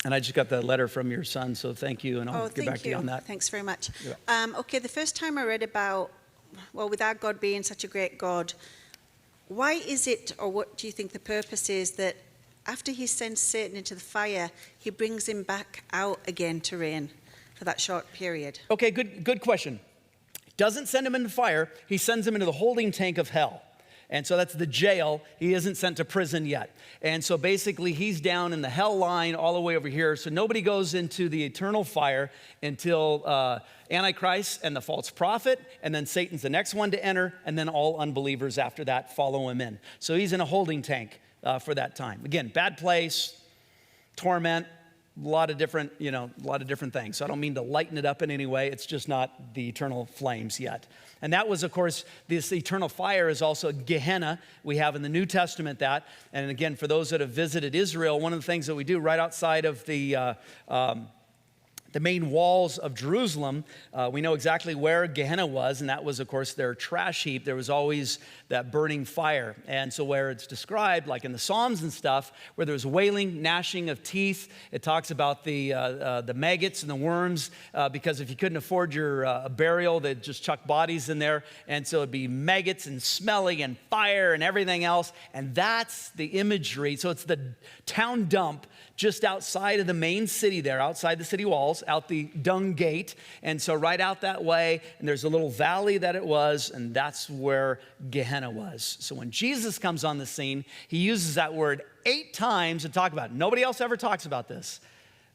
And I just got the letter from your son, so thank you, and I'll get back to you on that. Thanks very much. Yeah. Okay, the first time I read about, with our God being such a great God, why is it, or what do you think the purpose is, that after he sends Satan into the fire, he brings him back out again to reign for that short period? Okay, good question. He doesn't send him into fire, he sends him into the holding tank of hell. And so that's the jail. He isn't sent to prison yet. And so basically he's down in the hell line all the way over here. So nobody goes into the eternal fire until Antichrist and the false prophet, and then Satan's the next one to enter, and then all unbelievers after that follow him in. So he's in a holding tank for that time. Again, bad place, torment, a lot of different things. So I don't mean to lighten it up in any way. It's just not the eternal flames yet. And that was, of course, this eternal fire is also Gehenna. We have in the New Testament that. And again, for those that have visited Israel, one of the things that we do right outside of the main walls of Jerusalem, we know exactly where Gehenna was, and that was, of course, their trash heap. There was always that burning fire. And so where it's described, like in the Psalms and stuff, where there's wailing, gnashing of teeth, it talks about the maggots and the worms, because if you couldn't afford your burial, they'd just chuck bodies in there. And so it'd be maggots and smelly and fire and everything else. And that's the imagery. So it's the town dump just outside of the main city there, outside the city walls, out the dung gate. And so right out that way, and there's a little valley that it was, and that's where Gehenna was. So when Jesus comes on the scene, he uses that word 8 times to talk about it. Nobody else ever talks about this.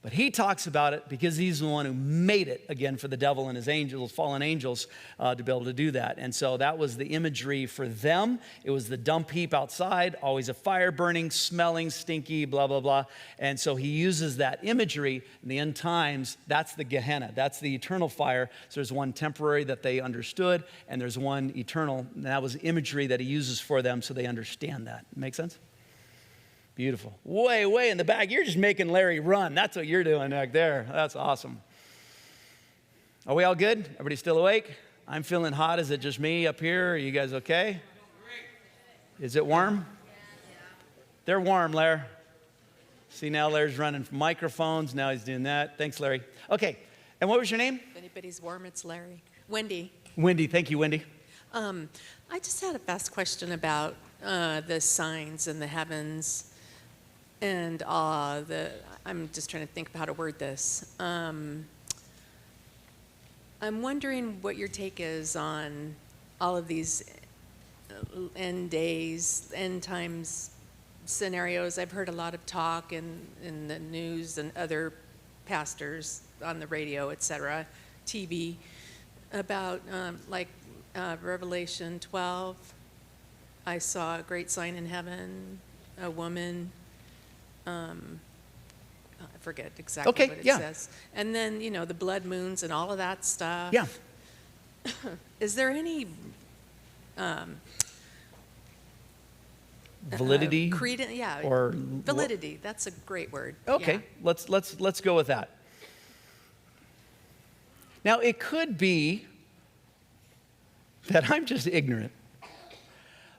But he talks about it because he's the one who made it again for the devil and his angels, fallen angels, to be able to do that. And so that was the imagery for them. It was the dump heap outside, always a fire burning, smelling, stinky, blah, blah, blah. And so he uses that imagery in the end times. That's the Gehenna. That's the eternal fire. So there's one temporary that they understood, and there's one eternal. And that was imagery that he uses for them so they understand that. Make sense? Beautiful. Way in the back. You're just making Larry run. That's what you're doing back there. That's awesome. Are we all good? Everybody still awake? I'm feeling hot. Is it just me up here? Are you guys okay? Is it warm? They're warm, Larry. See, now Larry's running from microphones. Now he's doing that. Thanks, Larry. Okay. And what was your name? If anybody's warm, it's Larry. Wendy. Wendy. Thank you, Wendy. I just had a fast question about the signs in the heavens. And I'm just trying to think of how to word this. I'm wondering what your take is on all of these end days, end times scenarios. I've heard a lot of talk in the news and other pastors on the radio, etc., TV, about Revelation 12. I saw a great sign in heaven, a woman. I forget exactly what it says. And then, the blood moons and all of that stuff. Yeah. Is there any validity? Credence, yeah. Or validity. That's a great word. Okay. Yeah. Let's go with that. Now, it could be that I'm just ignorant,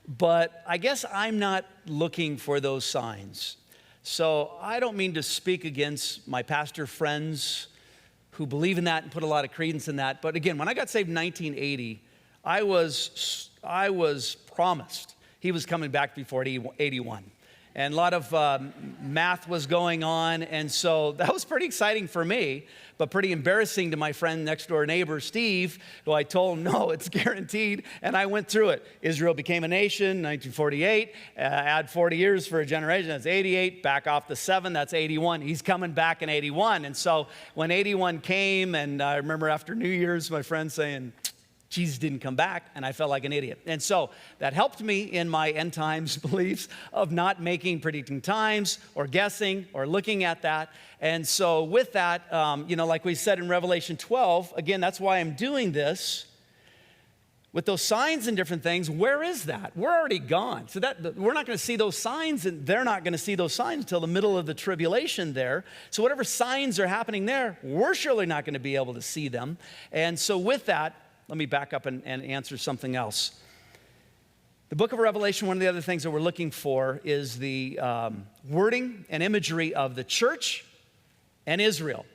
but I guess I'm not looking for those signs. So I don't mean to speak against my pastor friends who believe in that and put a lot of credence in that. But again, when I got saved in 1980, I was promised he was coming back before 81. And a lot of math was going on. And so that was pretty exciting for me, but pretty embarrassing to my friend next door neighbor, Steve, who I told him, no, it's guaranteed. And I went through it. Israel became a nation, 1948. Add 40 years for a generation, that's 88. Back off the 7, that's 81. He's coming back in 81. And so when 81 came, and I remember after New Year's, my friend saying, Jesus didn't come back, and I felt like an idiot. And so that helped me in my end times beliefs of not predicting times or guessing or looking at that. And so with that, like we said in Revelation 12, again, that's why I'm doing this. With those signs and different things, where is that? We're already gone. So that we're not going to see those signs, and they're not going to see those signs until the middle of the tribulation there. So whatever signs are happening there, we're surely not going to be able to see them. And so with that, let me back up and answer something else. The book of Revelation, one of the other things that we're looking for is the wording and imagery of the church and Israel.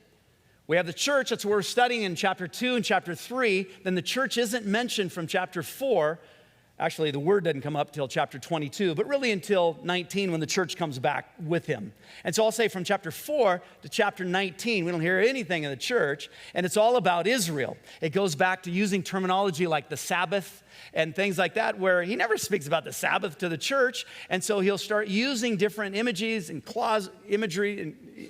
We have the church, that's what we're studying in chapter 2 and chapter 3. Then the church isn't mentioned from chapter 4. Actually, the word doesn't come up till chapter 22, but really until 19 when the church comes back with him. And so I'll say from chapter 4 to chapter 19, we don't hear anything of the church, and it's all about Israel. It goes back to using terminology like the Sabbath and things like that, where he never speaks about the Sabbath to the church, and so he'll start using different images and imagery and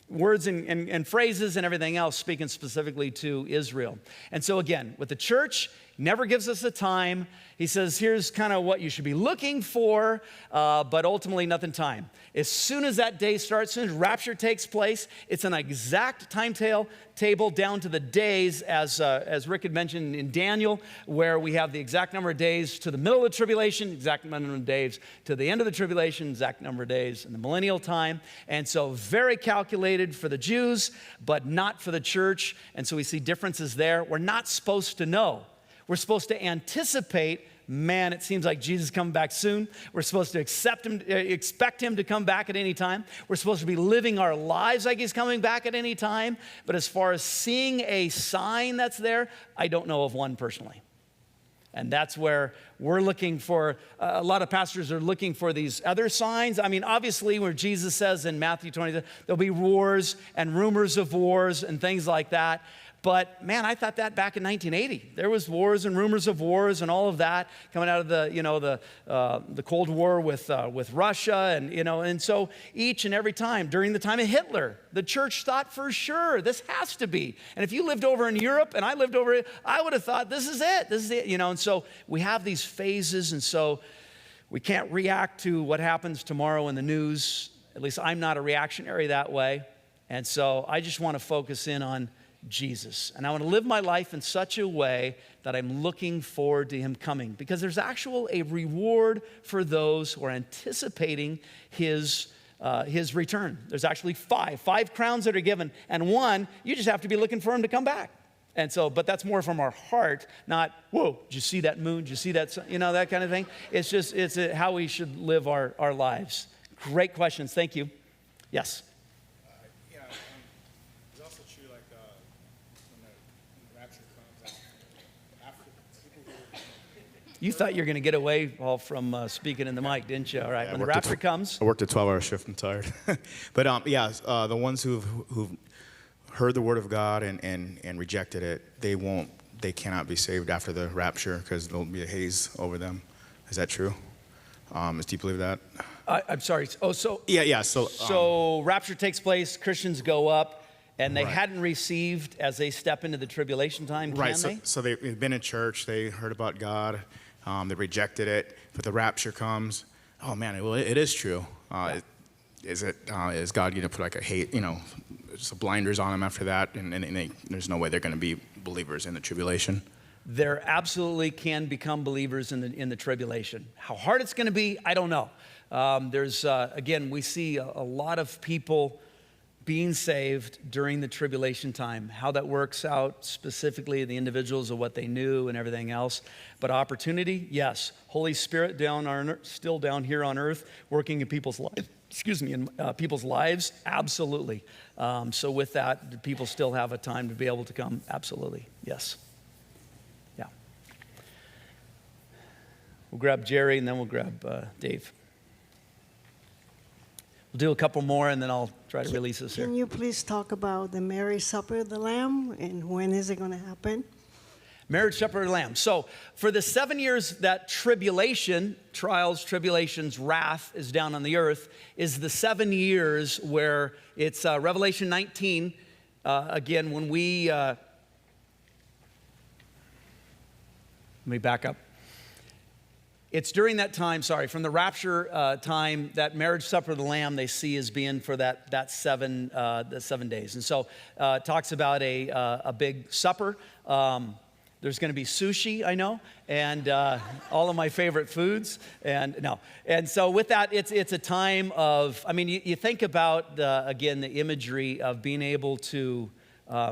words and phrases and everything else, speaking specifically to Israel. And so again, with the church, never gives us a time. He says, here's kind of what you should be looking for, but ultimately nothing time. As soon as that day starts, as soon as rapture takes place, it's an exact timetable down to the days, as Rick had mentioned in Daniel, where we have the exact number of days to the middle of the tribulation, exact number of days to the end of the tribulation, exact number of days in the millennial time. And so very calculated for the Jews, but not for the church. And so we see differences there. We're not supposed to know. We're supposed to anticipate, man, it seems like Jesus is coming back soon. We're supposed to expect him to come back at any time. We're supposed to be living our lives like he's coming back at any time. But as far as seeing a sign that's there, I don't know of one personally. And that's where we're looking for, a lot of pastors are looking for these other signs. I mean, obviously, where Jesus says in Matthew 20, there'll be wars and rumors of wars and things like that. But man, I thought that back in 1980. There was wars and rumors of wars and all of that coming out of the Cold War with Russia, and so each and every time during the time of Hitler, the church thought for sure this has to be. And if you lived over in Europe and I lived over here, I would have thought this is it, And so we have these phases, and so we can't react to what happens tomorrow in the news. At least I'm not a reactionary that way. And so I just want to focus in on Jesus. And I want to live my life in such a way that I'm looking forward to him coming, because there's a reward for those who are anticipating his return. There's actually five crowns that are given, and one, you just have to be looking for him to come back. And so, but that's more from our heart, not, whoa, did you see that moon? Did you see that, that kind of thing? It's how we should live our lives. Great questions. Thank you. Yes. It's also true, like, when the rapture comes, after people who... You thought you were going to get away, Paul, from speaking in the mic, didn't you? All right, when the rapture comes. I worked a 12-hour shift. I'm tired. But the ones who've heard the word of God and rejected it, they cannot be saved after the rapture, because there'll be a haze over them. Is that true? Do you believe that? I'm sorry. Oh, so yeah. So rapture takes place. Christians go up, and they Right. hadn't received as they step into the tribulation time. Right. Can they? So they've been in church. They heard about God. They rejected it. But the rapture comes. Oh man, well, it is true. Is God going to put like a hate, some blinders on them after that, and there's no way they're going to be believers in the tribulation? There absolutely can become believers in the tribulation. How hard it's going to be, I don't know. Again, we see a lot of people being saved during the tribulation time. How that works out specifically, the individuals of what they knew and everything else. But opportunity, yes. Holy Spirit still down here on earth, working in people's lives. In people's lives, absolutely. So with that, do people still have a time to be able to come? Absolutely, yes. Yeah. We'll grab Jerry, and then we'll grab Dave. We'll do a couple more, and then I'll try to release this here. Can you please talk about the marriage supper of the Lamb, and when is it going to happen? Marriage supper of the Lamb. So for the 7 years that tribulation, trials, tribulations, wrath is down on the earth, is the 7 years where it's Revelation 19. Again, when let me back up. It's during that time, from the rapture time, that marriage supper of the Lamb they see as being for the 7 days. And so it talks about a big supper. There's going to be sushi, I know, and all of my favorite foods. And so with that, it's a time of, you think about, again, the imagery of being able to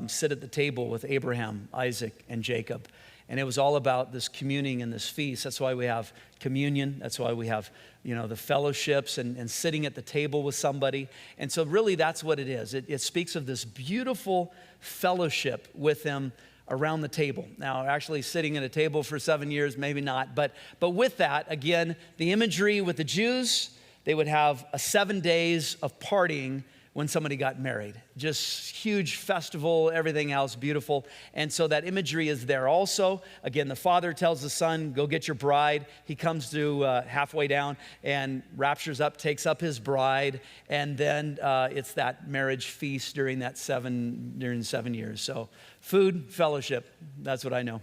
sit at the table with Abraham, Isaac, and Jacob. And it was all about this communing and this feast. That's why we have communion. That's why we have, the fellowships and sitting at the table with somebody. And so really that's what it is. It speaks of this beautiful fellowship with them around the table. Now, actually sitting at a table for 7 years, maybe not. But with that, again, the imagery with the Jews, they would have 7 days of partying when somebody got married. Just huge festival, everything else, beautiful. And so that imagery is there also. Again, the father tells the son, go get your bride. He comes to halfway down and raptures up, takes up his bride. And then it's that marriage feast during 7 years. So food, fellowship, that's what I know.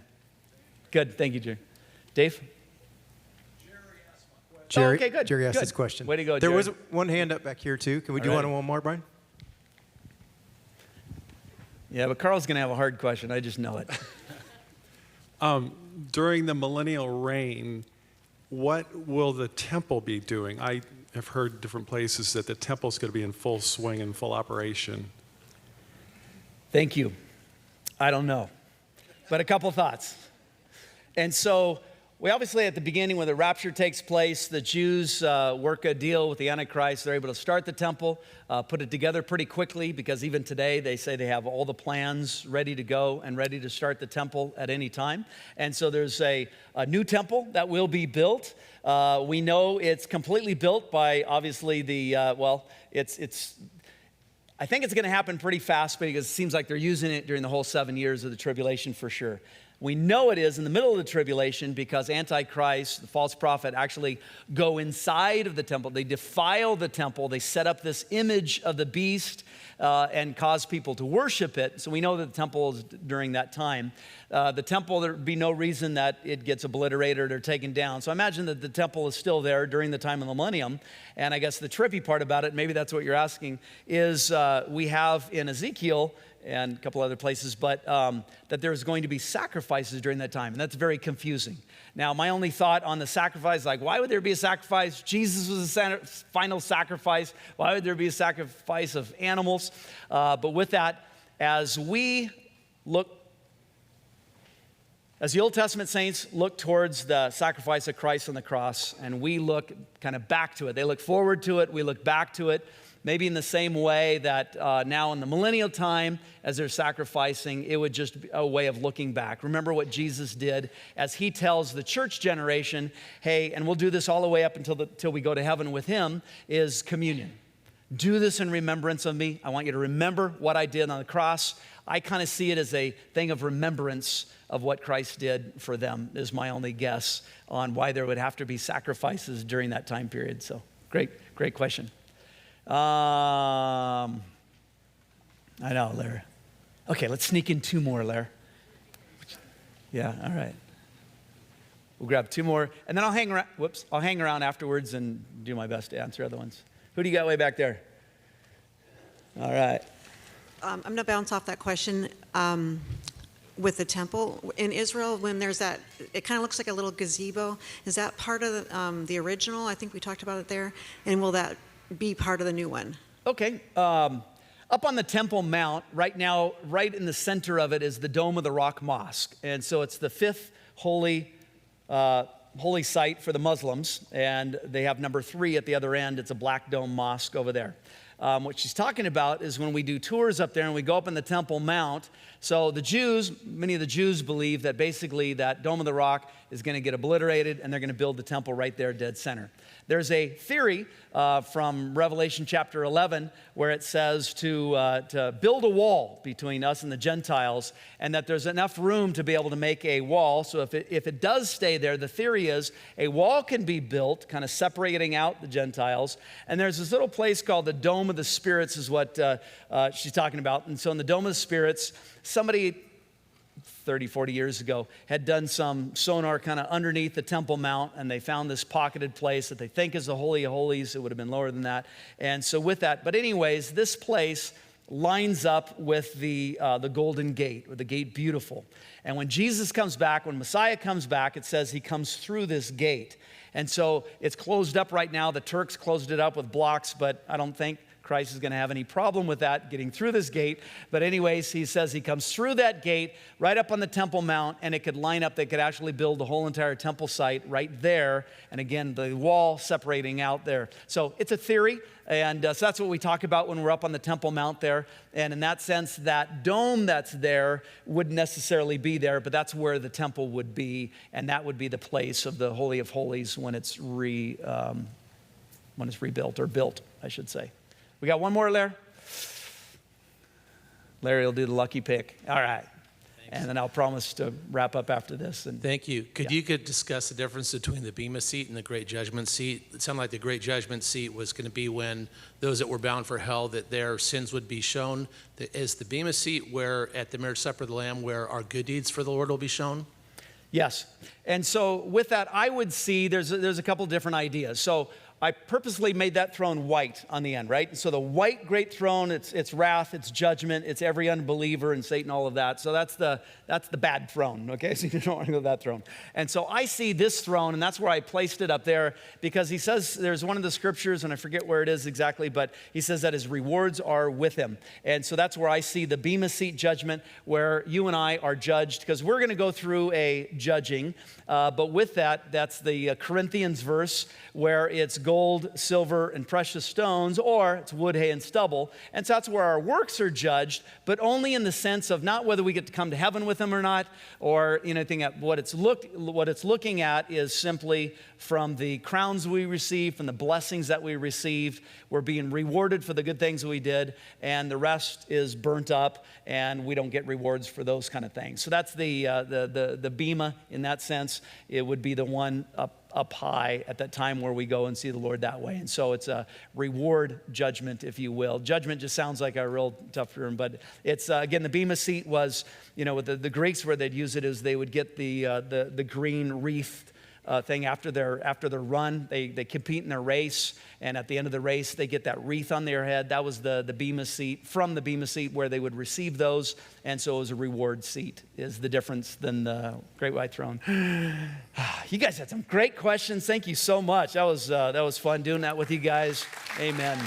Good, thank you, Jerry. Dave? Jerry, okay, good. Jerry asked good. his question. Way to go, There Jerry. was one hand up back here, too. Can we do one more, Brian? Yeah, but Carl's going to have a hard question. I just know it. During the millennial reign, what will the temple be doing? I have heard different places that the temple is going to be in full swing and full operation. Thank you. I don't know, but a couple thoughts. And so we obviously at the beginning when the rapture takes place, the Jews work a deal with the Antichrist. They're able to start the temple, put it together pretty quickly because even today they say they have all the plans ready to go and ready to start the temple at any time. And so there's a new temple that will be built. We know it's completely built by obviously it's I think it's going to happen pretty fast because it seems like they're using it during the whole 7 years of the tribulation for sure. We know it is in the middle of the tribulation because Antichrist, the false prophet, actually go inside of the temple. They defile the temple. They set up this image of the beast and cause people to worship it. So we know that the temple is during that time. The temple, there'd be no reason that it gets obliterated or taken down. So I imagine that the temple is still there during the time of the millennium. And I guess the trippy part about it, maybe that's what you're asking, is we have in Ezekiel and a couple other places, but that there's going to be sacrifices during that time. And that's very confusing. Now, my only thought on the sacrifice, like, why would there be a sacrifice? Jesus was the final sacrifice. Why would there be a sacrifice of animals? But with that, as we look, as the Old Testament saints look towards the sacrifice of Christ on the cross, and we look kind of back to it. They look forward to it, we look back to it. Maybe in the same way that now in the millennial time, as they're sacrificing, it would just be a way of looking back. Remember what Jesus did as he tells the church generation, hey, and we'll do this all the way up until we go to heaven with him, is communion. Do this in remembrance of me. I want you to remember what I did on the cross. I kind of see it as a thing of remembrance of what Christ did for them, is my only guess on why there would have to be sacrifices during that time period. So great question. I know, Larry. Okay, let's sneak in 2 more, Larry. Yeah, all right. We'll grab 2 more, and then I'll hang around. I'll hang around afterwards and do my best to answer other ones. Who do you got way back there? All right. I'm going to bounce off that question with the temple in Israel. When there's that, it kind of looks like a little gazebo. Is that part of the original? I think we talked about it there. And will that be part of the new one? Okay. Up on the Temple Mount, right now, right in the center of it is the Dome of the Rock Mosque. And so it's the 5th holy site for the Muslims. And they have number 3 at the other end. It's a black dome mosque over there. What she's talking about is when we do tours up there and we go up in the Temple Mount. So the Jews, many of the Jews believe that basically that Dome of the Rock is going to get obliterated and they're going to build the temple right there dead center. There's a theory from Revelation chapter 11 where it says to build a wall between us and the Gentiles, and that there's enough room to be able to make a wall. So if it does stay there, the theory is a wall can be built, kind of separating out the Gentiles. And there's this little place called the Dome of the Spirits is what she's talking about. And so in the Dome of the Spirits, somebody 30, 40 years ago, had done some sonar kind of underneath the Temple Mount, and they found this pocketed place that they think is the Holy of Holies. It would have been lower than that. And so with that, but anyways, this place lines up with the Golden Gate, or the Gate Beautiful. And when Jesus comes back, when Messiah comes back, it says he comes through this gate. And so it's closed up right now. The Turks closed it up with blocks, but I don't think Christ is going to have any problem with that, getting through this gate. But anyways, he says he comes through that gate right up on the Temple Mount, and it could line up. They could actually build the whole entire temple site right there. And again, the wall separating out there. So it's a theory. And so that's what we talk about when we're up on the Temple Mount there. And in that sense, that dome that's there wouldn't necessarily be there, but that's where the temple would be. And that would be the place of the Holy of Holies when it's rebuilt, or built, I should say. We got one more, Larry? Larry will do the lucky pick. All right. Thanks. And then I'll promise to wrap up after this. And thank you. You could discuss the difference between the Bema seat and the Great Judgment seat? It sounded like the Great Judgment seat was going to be when those that were bound for hell, that their sins would be shown. Is the Bema seat where at the marriage supper of the Lamb, where our good deeds for the Lord will be shown? Yes. And so with that, I would see there's a couple different ideas. So I purposely made that throne white on the end, right? So the white great throne, it's wrath, it's judgment, it's every unbeliever and Satan, all of that. So that's the bad throne, okay? So you don't want to go to that throne. And so I see this throne, and that's where I placed it up there, because he says, there's one of the scriptures, and I forget where it is exactly, but he says that his rewards are with him. And so that's where I see the Bema seat judgment, where you and I are judged, because we're going to go through a judging. But with that, that's the Corinthians verse, where it's gold, silver, and precious stones, or it's wood, hay, and stubble. And so that's where our works are judged, but only in the sense of not whether we get to come to heaven with them or not, or anything. What it's looking at is simply from the crowns we receive, from the blessings that we received. We're being rewarded for the good things we did, and the rest is burnt up, and we don't get rewards for those kind of things. So that's the bema in that sense. It would be the one up high at that time where we go and see the Lord that way. And so it's a reward judgment, if you will. Judgment just sounds like a real tough term, but it's, again, the bema seat was, with the Greeks where they'd use it is they would get the green wreath thing after their run. They compete in their race, and at the end of the race, they get that wreath on their head. That was the bema seat, from the bema seat where they would receive those, and so it was a reward seat is the difference than the great white throne. You guys had some great questions. Thank you so much. That was fun doing that with you guys. Amen.